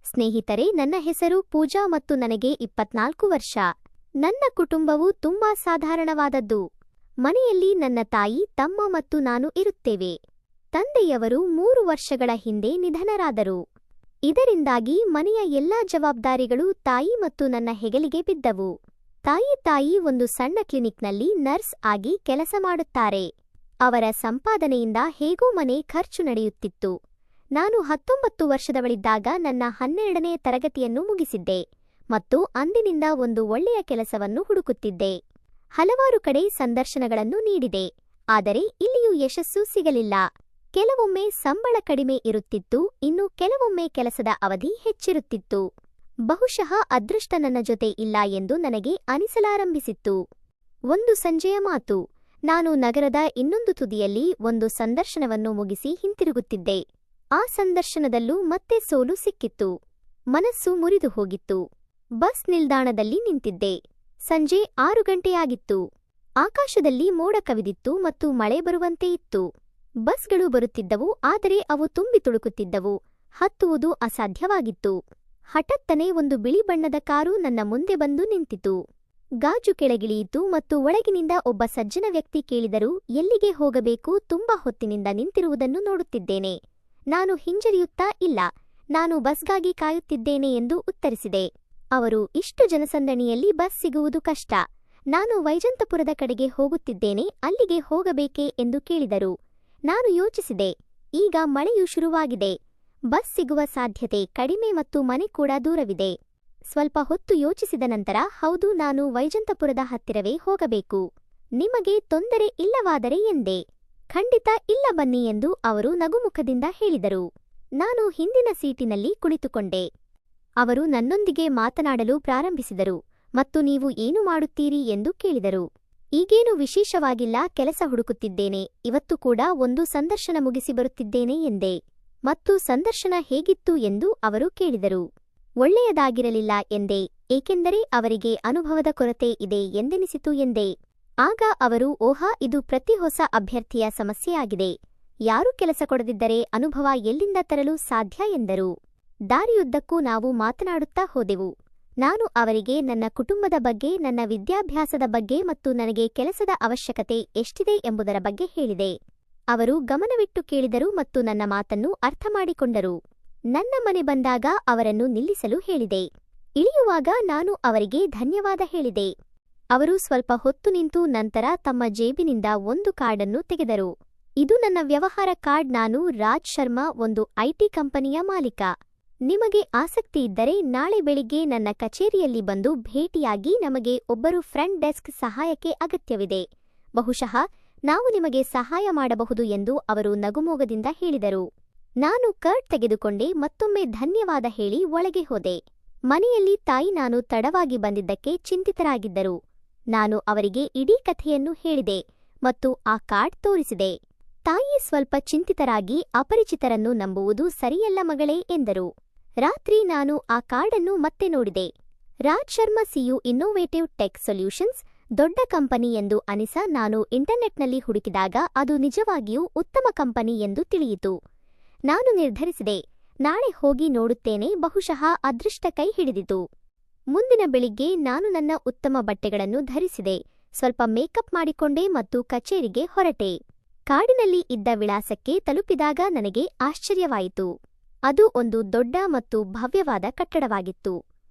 ಸ್ನೇಹಿತರೆ, ನನ್ನ ಹೆಸರು ಪೂಜಾ ಮತ್ತು ನನಗೆ 24 ವರ್ಷ. ನನ್ನ ಕುಟುಂಬವು ತುಂಬಾ ಸಾಧಾರಣವಾದದ್ದು. ಮನೆಯಲ್ಲಿ ನನ್ನ ತಾಯಿ, ತಮ್ಮ ಮತ್ತು ನಾನು ಇರುತ್ತೇವೆ. ತಂದೆಯವರು 3 ವರ್ಷಗಳ ಹಿಂದೆ ನಿಧನರಾದರು. ಇದರಿಂದಾಗಿ ಮನೆಯ ಎಲ್ಲಾ ಜವಾಬ್ದಾರಿಗಳು ತಾಯಿ ಮತ್ತು ನನ್ನ ಹೆಗಲಿಗೆ ಬಿದ್ದವು. ತಾಯಿ ಒಂದು ಸಣ್ಣ ಕ್ಲಿನಿಕ್ನಲ್ಲಿ ನರ್ಸ್ ಆಗಿ ಕೆಲಸ ಮಾಡುತ್ತಾರೆ. ಅವರ ಸಂಪಾದನೆಯಿಂದ ಹೇಗೂ ಮನೆ ಖರ್ಚು ನಡೆಯುತ್ತಿತ್ತು. ನಾನು 19 ವರ್ಷದವಳಿದ್ದಾಗ ನನ್ನ 12ನೇ ತರಗತಿಯನ್ನು ಮುಗಿಸಿದ್ದೆ ಮತ್ತು ಅಂದಿನಿಂದ ಒಂದು ಒಳ್ಳೆಯ ಕೆಲಸವನ್ನು ಹುಡುಕುತ್ತಿದ್ದೆ. ಹಲವಾರು ಕಡೆ ಸಂದರ್ಶನಗಳನ್ನು ನೀಡಿದೆ, ಆದರೆ ಇಲ್ಲಿಯೂ ಯಶಸ್ಸು ಸಿಗಲಿಲ್ಲ. ಕೆಲವೊಮ್ಮೆ ಸಂಬಳ ಕಡಿಮೆ ಇರುತ್ತಿತ್ತು, ಇನ್ನು ಕೆಲವೊಮ್ಮೆ ಕೆಲಸದ ಅವಧಿ ಹೆಚ್ಚಿರುತ್ತಿತ್ತು. ಬಹುಶಃ ಅದೃಷ್ಟ ನನ್ನ ಜೊತೆ ಇಲ್ಲ ಎಂದು ನನಗೆ ಅನಿಸಲಾರಂಭಿಸಿತ್ತು. ಒಂದು ಸಂಜೆಯ ಮಾತು. ನಾನು ನಗರದ ಇನ್ನೊಂದು ತುದಿಯಲ್ಲಿ ಒಂದು ಸಂದರ್ಶನವನ್ನು ಮುಗಿಸಿ ಹಿಂತಿರುಗುತ್ತಿದ್ದೆ. ಆ ಸಂದರ್ಶನದಲ್ಲೂ ಮತ್ತೆ ಸೋಲು ಸಿಕ್ಕಿತ್ತು. ಮನಸ್ಸು ಮುರಿದು ಹೋಗಿತ್ತು. ಬಸ್ ನಿಲ್ದಾಣದಲ್ಲಿ ನಿಂತಿದ್ದೆ. ಸಂಜೆ 6 ಗಂಟೆಯಾಗಿತ್ತು. ಆಕಾಶದಲ್ಲಿ ಮೋಡ ಕವಿದಿತ್ತು ಮತ್ತು ಮಳೆ ಬರುವಂತೆ ಇತ್ತು. ಬಸ್ಗಳು ಬರುತ್ತಿದ್ದವು, ಆದರೆ ಅವು ತುಂಬಿ ತುಳುಕುತ್ತಿದ್ದವು. ಹತ್ತುವುದು ಅಸಾಧ್ಯವಾಗಿತ್ತು. ಹಠಾತ್ತನೆ ಒಂದು ಬಿಳಿ ಬಣ್ಣದ ಕಾರು ನನ್ನ ಮುಂದೆ ಬಂದು ನಿಂತಿತು. ಗಾಜು ಕೆಳಗಿಳಿಯಿತು ಮತ್ತು ಒಳಗಿನಿಂದ ಒಬ್ಬ ಸಜ್ಜನ ವ್ಯಕ್ತಿ ಕೇಳಿದರು, ಎಲ್ಲಿಗೆ ಹೋಗಬೇಕು? ತುಂಬಾ ಹೊತ್ತಿನಿಂದ ನಿಂತಿರುವುದನ್ನು ನೋಡುತ್ತಿದ್ದೇನೆ. ನಾನು ಹಿಂಜರಿಯುತ್ತಾ, ಇಲ್ಲ, ನಾನು ಬಸ್ಗಾಗಿ ಕಾಯುತ್ತಿದ್ದೇನೆ ಎಂದು ಉತ್ತರಿಸಿದೆ. ಅವರು, ಇಷ್ಟು ಜನಸಂದಣಿಯಲ್ಲಿ ಬಸ್ ಸಿಗುವುದು ಕಷ್ಟ. ನಾನು ವೈಜಂತಪುರದ ಕಡೆಗೆ ಹೋಗುತ್ತಿದ್ದೇನೆ, ಅಲ್ಲಿಗೆ ಹೋಗಬೇಕೇ ಎಂದು ಕೇಳಿದರು. ನಾನು ಯೋಚಿಸಿದೆ, ಈಗ ಮಳೆಯೂ ಶುರುವಾಗಿದೆ. ಬಸ್ ಸಿಗುವ ಸಾಧ್ಯತೆ ಕಡಿಮೆ ಮತ್ತು ಮನೆ ಕೂಡ ದೂರವಿದೆ. ಸ್ವಲ್ಪ ಹೊತ್ತು ಯೋಚಿಸಿದ ನಂತರ, ಹೌದು, ನಾನು ವೈಜಂತಪುರದ ಹತ್ತಿರವೇ ಹೋಗಬೇಕು. ನಿಮಗೆ ತೊಂದರೆ ಇಲ್ಲವಾದರೆ ಎಂದೆ. ಖಂಡಿತ ಇಲ್ಲ, ಬನ್ನಿ ಎಂದು ಅವರು ನಗುಮುಖದಿಂದ ಹೇಳಿದರು. ನಾನು ಹಿಂದಿನ ಸೀಟಿನಲ್ಲಿ ಕುಳಿತುಕೊಂಡೆ. ಅವರು ನನ್ನೊಂದಿಗೆ ಮಾತನಾಡಲು ಪ್ರಾರಂಭಿಸಿದರು ಮತ್ತು ನೀವು ಏನು ಮಾಡುತ್ತೀರಿ ಎಂದು ಕೇಳಿದರು. ಈಗೇನು ವಿಶೇಷವಾಗಿಲ್ಲ, ಕೆಲಸ ಹುಡುಕುತ್ತಿದ್ದೇನೆ. ಇವತ್ತು ಕೂಡ ಒಂದು ಸಂದರ್ಶನ ಮುಗಿಸಿ ಬರುತ್ತಿದ್ದೇನೆ ಎಂದೆ. ಮತ್ತು ಸಂದರ್ಶನ ಹೇಗಿತ್ತು ಎಂದು ಅವರು ಕೇಳಿದರು. ಒಳ್ಳೆಯದಾಗಿರಲಿಲ್ಲ ಎಂದೆ, ಏಕೆಂದರೆ ಅವರಿಗೆ ಅನುಭವದ ಕೊರತೆ ಇದೆ ಎಂದೆನಿಸಿತು ಎಂದೆ. ಆಗ ಅವರು, ಓಹಾ, ಇದು ಪ್ರತಿ ಹೊಸ ಅಭ್ಯರ್ಥಿಯ ಸಮಸ್ಯೆಯಾಗಿದೆ. ಯಾರೂ ಕೆಲಸ ಕೊಡದಿದ್ದರೆ ಅನುಭವ ಎಲ್ಲಿಂದ ತರಲು ಸಾಧ್ಯ ಎಂದರು. ದಾರಿಯುದ್ದಕ್ಕೂ ನಾವು ಮಾತನಾಡುತ್ತಾ ಹೋದೆವು. ನಾನು ಅವರಿಗೆ ನನ್ನ ಕುಟುಂಬದ ಬಗ್ಗೆ, ನನ್ನ ವಿದ್ಯಾಭ್ಯಾಸದ ಬಗ್ಗೆ ಮತ್ತು ನನಗೆ ಕೆಲಸದ ಅವಶ್ಯಕತೆ ಎಷ್ಟಿದೆ ಎಂಬುದರ ಬಗ್ಗೆ ಹೇಳಿದೆ. ಅವರು ಗಮನವಿಟ್ಟು ಕೇಳಿದರು ಮತ್ತು ನನ್ನ ಮಾತನ್ನು ಅರ್ಥಮಾಡಿಕೊಂಡರು. ನನ್ನ ಮನೆ ಬಂದಾಗ ಅವರನ್ನು ನಿಲ್ಲಿಸಲು ಹೇಳಿದೆ. ಇಳಿಯುವಾಗ ನಾನು ಅವರಿಗೆ ಧನ್ಯವಾದ ಹೇಳಿದೆ. ಅವರು ಸ್ವಲ್ಪ ಹೊತ್ತು ನಿಂತು ನಂತರ ತಮ್ಮ ಜೇಬಿನಿಂದ ಒಂದು ಕಾರ್ಡನ್ನು ತೆಗೆದರು. ಇದು ನನ್ನ ವ್ಯವಹಾರ ಕಾರ್ಡ್. ನಾನು ರಾಜ್ ಶರ್ಮಾ, ಒಂದು ಐಟಿ ಕಂಪನಿಯ ಮಾಲೀಕ. ನಿಮಗೆ ಆಸಕ್ತಿ ಇದ್ದರೆ ನಾಳೆ ಬೆಳಿಗ್ಗೆ ನನ್ನ ಕಚೇರಿಯಲ್ಲಿ ಬಂದು ಭೇಟಿಯಾಗಿ. ನಮಗೆ ಒಬ್ಬರು ಫ್ರಂಟ್ ಡೆಸ್ಕ್ ಸಹಾಯಕ್ಕೆ ಅಗತ್ಯವಿದೆ. ಬಹುಶಃ ನಾವು ನಿಮಗೆ ಸಹಾಯ ಮಾಡಬಹುದು ಎಂದು ಅವರು ನಗುಮೋಗದಿಂದ ಹೇಳಿದರು. ನಾನು ಕಾರ್ಡ್ ತೆಗೆದುಕೊಂಡೆ, ಮತ್ತೊಮ್ಮೆ ಧನ್ಯವಾದ ಹೇಳಿ ಒಳಗೆ ಹೋದೆ. ಮನೆಯಲ್ಲಿ ತಾಯಿ ನಾನು ತಡವಾಗಿ ಬಂದಿದ್ದಕ್ಕೆ ಚಿಂತಿತರಾಗಿದ್ದರು. ನಾನು ಅವರಿಗೆ ಇಡೀ ಕಥೆಯನ್ನು ಹೇಳಿದೆ ಮತ್ತು ಆ ಕಾರ್ಡ್ ತೋರಿಸಿದೆ. ತಾಯಿ ಸ್ವಲ್ಪ ಚಿಂತಿತರಾಗಿ, ಅಪರಿಚಿತರನ್ನು ನಂಬುವುದು ಸರಿಯಲ್ಲ ಮಗಳೇ ಎಂದರು. ರಾತ್ರಿ ನಾನು ಆ ಕಾರ್ಡನ್ನು ಮತ್ತೆ ನೋಡಿದೆ. ರಾಜ್ ಶರ್ಮಾ ಸಿಯು ಇನ್ನೋವೇಟಿವ್ ಟೆಕ್ ಸೊಲ್ಯೂಷನ್ಸ್, ದೊಡ್ಡ ಕಂಪನಿ ಎಂದು ಅನಿಸ. ನಾನು ಇಂಟರ್ನೆಟ್ನಲ್ಲಿ ಹುಡುಕಿದಾಗ ಅದು ನಿಜವಾಗಿಯೂ ಉತ್ತಮ ಕಂಪನಿ ಎಂದು ತಿಳಿಯಿತು. ನಾನು ನಿರ್ಧರಿಸಿದೆ, ನಾಳೆ ಹೋಗಿ ನೋಡುತ್ತೇನೆ. ಬಹುಶಃ ಅದೃಷ್ಟ ಕೈ ಹಿಡಿದಿತು. ಮುಂದಿನ ಬೆಳಿಗ್ಗೆ ನಾನು ನನ್ನ ಉತ್ತಮ ಬಟ್ಟೆಗಳನ್ನು ಧರಿಸಿದೆ, ಸ್ವಲ್ಪ ಮೇಕಪ್ ಮಾಡಿಕೊಂಡೆ ಮತ್ತು ಕಚೇರಿಗೆ ಹೊರಟೆ. ಕಾಡಿನಲ್ಲಿ ಇದ್ದ ವಿಳಾಸಕ್ಕೆ ತಲುಪಿದಾಗ ನನಗೆ ಆಶ್ಚರ್ಯವಾಯಿತು. ಅದು ಒಂದು ದೊಡ್ಡ ಮತ್ತು ಭವ್ಯವಾದ ಕಟ್ಟಡವಾಗಿತ್ತು.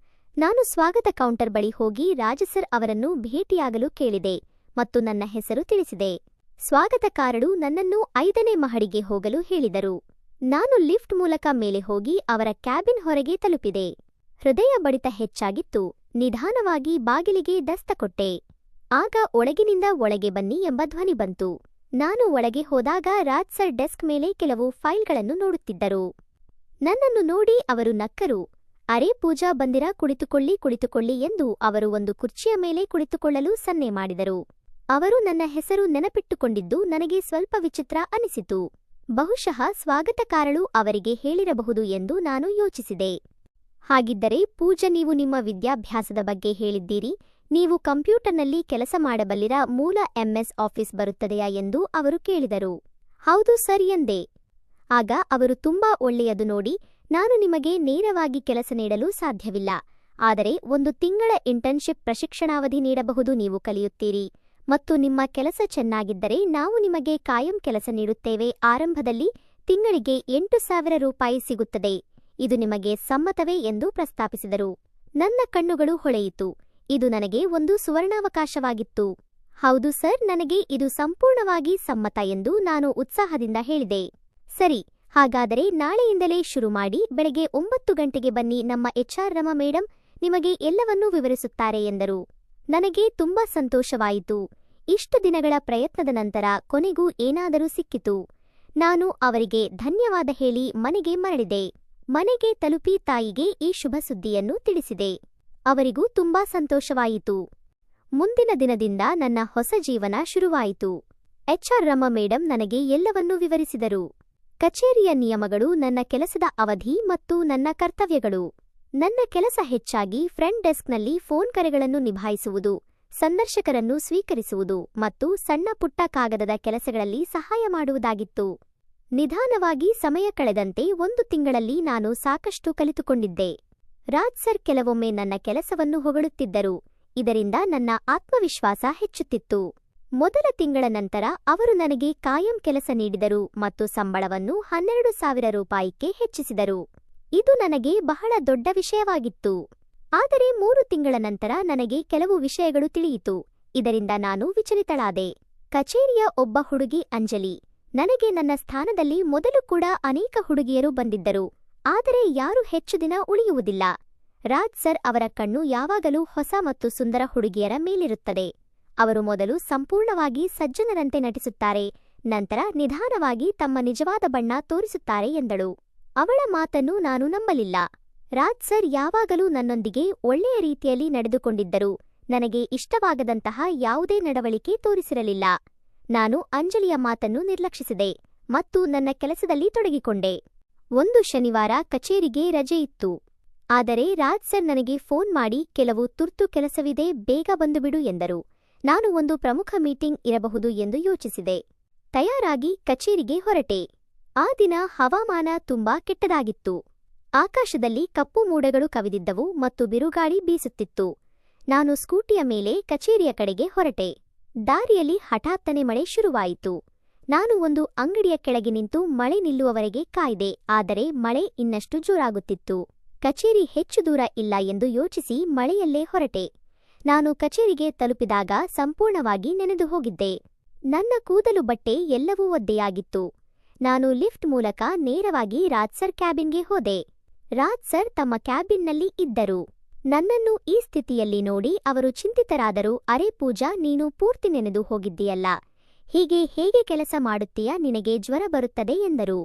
ನಾನು ಸ್ವಾಗತ ಕೌಂಟರ್ ಬಳಿ ಹೋಗಿ ರಾಜಸರ್ ಅವರನ್ನು ಭೇಟಿಯಾಗಲು ಕೇಳಿದೆ ಮತ್ತು ನನ್ನ ಹೆಸರು ತಿಳಿಸಿದೆ. ಸ್ವಾಗತಕಾರರು ನನ್ನನ್ನು 5ನೇ ಮಹಡಿಗೆ ಹೋಗಲು ಹೇಳಿದರು. ನಾನು ಲಿಫ್ಟ್ ಮೂಲಕ ಮೇಲೆ ಹೋಗಿ ಅವರ ಕ್ಯಾಬಿನ್ ಹೊರಗೆ ತಲುಪಿದೆ. ಹೃದಯ ಬಡಿತ ಹೆಚ್ಚಾಗಿತ್ತು. ನಿಧಾನವಾಗಿ ಬಾಗಿಲಿಗೆ ದಸ್ತಕೊಟ್ಟೆ. ಆಗ ಒಳಗಿನಿಂದ ಒಳಗೆ ಬನ್ನಿ ಎಂಬ ಧ್ವನಿ ಬಂತು. ನಾನು ಒಳಗೆ ಹೋದಾಗ ರಾಜ್ ಸರ್ ಡೆಸ್ಕ್ ಮೇಲೆ ಕೆಲವು ಫೈಲ್ಗಳನ್ನು ನೋಡುತ್ತಿದ್ದರು. ನನ್ನನ್ನು ನೋಡಿ ಅವರು ನಕ್ಕರು. ಅರೆ ಪೂಜಾ, ಬಂದಿರಾ, ಕುಳಿತುಕೊಳ್ಳಿ ಎಂದು ಅವರು ಒಂದು ಕುರ್ಚಿಯ ಮೇಲೆ ಕುಳಿತುಕೊಳ್ಳಲು ಸನ್ನೆ ಮಾಡಿದರು. ಅವರು ನನ್ನ ಹೆಸರು ನೆನಪಿಟ್ಟುಕೊಂಡಿದ್ದು ನನಗೆ ಸ್ವಲ್ಪ ವಿಚಿತ್ರ ಅನಿಸಿತು. ಬಹುಶಃ ಸ್ವಾಗತಕಾರಳು ಅವರಿಗೆ ಹೇಳಿರಬಹುದು ಎಂದು ನಾನು ಯೋಚಿಸಿದೆ. ಹಾಗಿದ್ದರೆ ಪೂಜಾ, ನೀವು ನಿಮ್ಮ ವಿದ್ಯಾಭ್ಯಾಸದ ಬಗ್ಗೆ ಹೇಳಿದ್ದೀರಿ. ನೀವು ಕಂಪ್ಯೂಟರ್ನಲ್ಲಿ ಕೆಲಸ ಮಾಡಬಲ್ಲಿರ? ಮೂಲ MS ಆಫೀಸ್ ಬರುತ್ತದೆಯಾ ಎಂದು ಅವರು ಕೇಳಿದರು. ಹೌದು ಸರ್ ಎಂದೆ. ಆಗ ಅವರು ತುಂಬಾ ಒಳ್ಳೆಯದು ನೋಡಿ, ನಾನು ನಿಮಗೆ ನೇರವಾಗಿ ಕೆಲಸ ನೀಡಲು ಸಾಧ್ಯವಿಲ್ಲ, ಆದರೆ 1 ತಿಂಗಳ ಇಂಟರ್ನ್‌ಶಿಪ್ ಪ್ರಶಿಕ್ಷಣಾವಧಿ ನೀಡಬಹುದು. ನೀವು ಕಲಿಯುತ್ತೀರಿ ಮತ್ತು ನಿಮ್ಮ ಕೆಲಸ ಚೆನ್ನಾಗಿದ್ದರೆ ನಾವು ನಿಮಗೆ ಕಾಯಂ ಕೆಲಸ ನೀಡುತ್ತೇವೆ. ಆರಂಭದಲ್ಲಿ ತಿಂಗಳಿಗೆ ₹8,000 ಸಿಗುತ್ತದೆ. ಇದು ನಿಮಗೆ ಸಮ್ಮತವೇ ಎಂದು ಪ್ರಸ್ತಾಪಿಸಿದರು. ನನ್ನ ಕಣ್ಣುಗಳು ಹೊಳೆಯಿತು. ಇದು ನನಗೆ ಒಂದು ಸುವರ್ಣಾವಕಾಶವಾಗಿತ್ತು. ಹೌದು ಸರ್, ನನಗೆ ಇದು ಸಂಪೂರ್ಣವಾಗಿ ಸಮ್ಮತ ಎಂದು ನಾನು ಉತ್ಸಾಹದಿಂದ ಹೇಳಿದೆ. ಸರಿ, ಹಾಗಾದರೆ ನಾಳೆಯಿಂದಲೇ ಶುರು ಮಾಡಿ. ಬೆಳಗ್ಗೆ 9 ಗಂಟೆಗೆ ಬನ್ನಿ. ನಮ್ಮ HR ರಮಾ ಮೇಡಂ ನಿಮಗೆ ಎಲ್ಲವನ್ನೂ ವಿವರಿಸುತ್ತಾರೆ ಎಂದರು. ನನಗೆ ತುಂಬಾ ಸಂತೋಷವಾಯಿತು. ಇಷ್ಟು ದಿನಗಳ ಪ್ರಯತ್ನದ ನಂತರ ಕೊನೆಗೂ ಏನಾದರೂ ಸಿಕ್ಕಿತು. ನಾನು ಅವರಿಗೆ ಧನ್ಯವಾದ ಹೇಳಿ ಮನೆಗೆ ಮರಳಿದೆ. ಮನೆಗೆ ತಲುಪಿ ತಾಯಿಗೆ ಈ ಶುಭ ಸುದ್ದಿಯನ್ನು ತಿಳಿಸಿದೆ. ಅವರಿಗೂ ತುಂಬಾ ಸಂತೋಷವಾಯಿತು. ಮುಂದಿನ ದಿನದಿಂದ ನನ್ನ ಹೊಸ ಜೀವನ ಶುರುವಾಯಿತು. HR ರಮಾ ಮೇಡಂ ನನಗೆ ಎಲ್ಲವನ್ನೂ ವಿವರಿಸಿದರು. ಕಚೇರಿಯ ನಿಯಮಗಳು, ನನ್ನ ಕೆಲಸದ ಅವಧಿ ಮತ್ತು ನನ್ನ ಕರ್ತವ್ಯಗಳು. ನನ್ನ ಕೆಲಸ ಹೆಚ್ಚಾಗಿ ಫ್ರಂಟ್ ಡೆಸ್ಕ್ನಲ್ಲಿ ಫೋನ್ ಕರೆಗಳನ್ನು ನಿಭಾಯಿಸುವುದು, ಸಂದರ್ಶಕರನ್ನು ಸ್ವೀಕರಿಸುವುದು ಮತ್ತು ಸಣ್ಣ ಪುಟ್ಟ ಕಾಗದದ ಕೆಲಸಗಳಲ್ಲಿ ಸಹಾಯ ಮಾಡುವುದಾಗಿತ್ತು. ನಿಧಾನವಾಗಿ ಸಮಯ ಕಳೆದಂತೆ 1 ತಿಂಗಳಲ್ಲಿ ನಾನು ಸಾಕಷ್ಟು ಕಲಿತುಕೊಂಡಿದ್ದೆ. ರಾಜ್ ಸರ್ ಕೆಲವೊಮ್ಮೆ ನನ್ನ ಕೆಲಸವನ್ನು ಹೊಗಳುತ್ತಿದ್ದರು. ಇದರಿಂದ ನನ್ನ ಆತ್ಮವಿಶ್ವಾಸ ಹೆಚ್ಚುತ್ತಿತ್ತು. ಮೊದಲ ತಿಂಗಳ ನಂತರ ಅವರು ನನಗೆ ಕಾಯಂ ಕೆಲಸ ನೀಡಿದರು ಮತ್ತು ಸಂಬಳವನ್ನು ₹12,000ಕ್ಕೆ ಹೆಚ್ಚಿಸಿದರು. ಇದು ನನಗೆ ಬಹಳ ದೊಡ್ಡ ವಿಷಯವಾಗಿತ್ತು. ಆದರೆ 3 ತಿಂಗಳ ನಂತರ ನನಗೆ ಕೆಲವು ವಿಷಯಗಳು ತಿಳಿಯಿತು. ಇದರಿಂದ ನಾನು ವಿಚಲಿತಳಾದೆ. ಕಚೇರಿಯ ಒಬ್ಬ ಹುಡುಗಿ ಅಂಜಲಿ. ನನಗೆ ನನ್ನ ಸ್ಥಾನದಲ್ಲಿ ಮೊದಲು ಕೂಡ ಅನೇಕ ಹುಡುಗಿಯರು ಬಂದಿದ್ದರು, ಆದರೆ ಯಾರೂ ಹೆಚ್ಚು ದಿನ ಉಳಿಯುವುದಿಲ್ಲ. ರಾಜ್ ಸರ್ ಅವರ ಕಣ್ಣು ಯಾವಾಗಲೂ ಹೊಸ ಮತ್ತು ಸುಂದರ ಹುಡುಗಿಯರ ಮೇಲಿರುತ್ತದೆ. ಅವರು ಮೊದಲು ಸಂಪೂರ್ಣವಾಗಿ ಸಜ್ಜನರಂತೆ ನಟಿಸುತ್ತಾರೆ, ನಂತರ ನಿಧಾನವಾಗಿ ತಮ್ಮ ನಿಜವಾದ ಬಣ್ಣ ತೋರಿಸುತ್ತಾರೆ ಎಂದಳು. ಅವಳ ಮಾತನ್ನು ನಾನು ನಂಬಲಿಲ್ಲ. ರಾಜ್ ಸರ್ ಯಾವಾಗಲೂ ನನ್ನೊಂದಿಗೆ ಒಳ್ಳೆಯ ರೀತಿಯಲ್ಲಿ ನಡೆದುಕೊಂಡಿದ್ದರು. ನನಗೆ ಇಷ್ಟವಾಗದಂತಹ ಯಾವುದೇ ನಡವಳಿಕೆ ತೋರಿಸಿರಲಿಲ್ಲ. ನಾನು ಅಂಜಲಿಯ ಮಾತನ್ನು ನಿರ್ಲಕ್ಷಿಸಿದೆ ಮತ್ತು ನನ್ನ ಕೆಲಸದಲ್ಲಿ ತೊಡಗಿಕೊಂಡೆ. ಒಂದು ಶನಿವಾರ ಕಚೇರಿಗೆ ರಜೆ ಇತ್ತು. ಆದರೆ ರಾಜ್ ಸರ್ ನನಗೆ ಫೋನ್ ಮಾಡಿ ಕೆಲವು ತುರ್ತು ಕೆಲಸವಿದೆ, ಬೇಗ ಬಂದುಬಿಡು ಎಂದರು. ನಾನು ಒಂದು ಪ್ರಮುಖ ಮೀಟಿಂಗ್ ಇರಬಹುದು ಎಂದು ಯೋಚಿಸಿದೆ. ತಯಾರಾಗಿ ಕಚೇರಿಗೆ ಹೊರಟೆ. ಆ ದಿನ ಹವಾಮಾನ ತುಂಬಾ ಕೆಟ್ಟದಾಗಿತ್ತು. ಆಕಾಶದಲ್ಲಿ ಕಪ್ಪು ಮೋಡಗಳು ಕವಿದಿದ್ದವು ಮತ್ತು ಬಿರುಗಾಳಿ ಬೀಸುತ್ತಿತ್ತು. ನಾನು ಸ್ಕೂಟಿಯ ಮೇಲೆ ಕಚೇರಿಯ ಕಡೆಗೆ ಹೊರಟೆ. ದಾರಿಯಲ್ಲಿ ಹಠಾತ್ತನೆ ಮಳೆ ಶುರುವಾಯಿತು. ನಾನು ಒಂದು ಅಂಗಡಿಯ ಕೆಳಗೆ ನಿಂತು ಮಳೆ ನಿಲ್ಲುವವರೆಗೆ ಕಾಯ್ದೆ, ಆದರೆ ಮಳೆ ಇನ್ನಷ್ಟು ಜೋರಾಗುತ್ತಿತ್ತು. ಕಚೇರಿ ಹೆಚ್ಚು ದೂರ ಇಲ್ಲ ಎಂದು ಯೋಚಿಸಿ ಮಳೆಯಲ್ಲೇ ಹೊರಟೆ. ನಾನು ಕಚೇರಿಗೆ ತಲುಪಿದಾಗ ಸಂಪೂರ್ಣವಾಗಿ ನೆನೆದು ಹೋಗಿದ್ದೆ. ನನ್ನ ಕೂದಲು, ಬಟ್ಟೆ ಎಲ್ಲವೂ ಒದ್ದೆಯಾಗಿತ್ತು. ನಾನು ಲಿಫ್ಟ್ ಮೂಲಕ ನೇರವಾಗಿ ರಾಜ್ ಸರ್ ಕ್ಯಾಬಿನ್ಗೆ ಹೋದೆ. ರಾಜ್ ಸರ್ ತಮ್ಮ ಕ್ಯಾಬಿನ್ನಲ್ಲಿ ಇದ್ದರು. ನನ್ನನ್ನು ಈ ಸ್ಥಿತಿಯಲ್ಲಿ ನೋಡಿ ಅವರು ಚಿಂತಿತರಾದರು. ಅರೆ ಪೂಜಾ, ನೀನು ಪೂರ್ತಿ ನೆನೆದು ಹೋಗಿದ್ದೀಯಲ್ಲ, ಹೀಗೆ ಹೇಗೆ ಕೆಲಸ ಮಾಡುತ್ತೀಯಾ, ನಿನಗೆ ಜ್ವರ ಬರುತ್ತದೆ ಎಂದರು.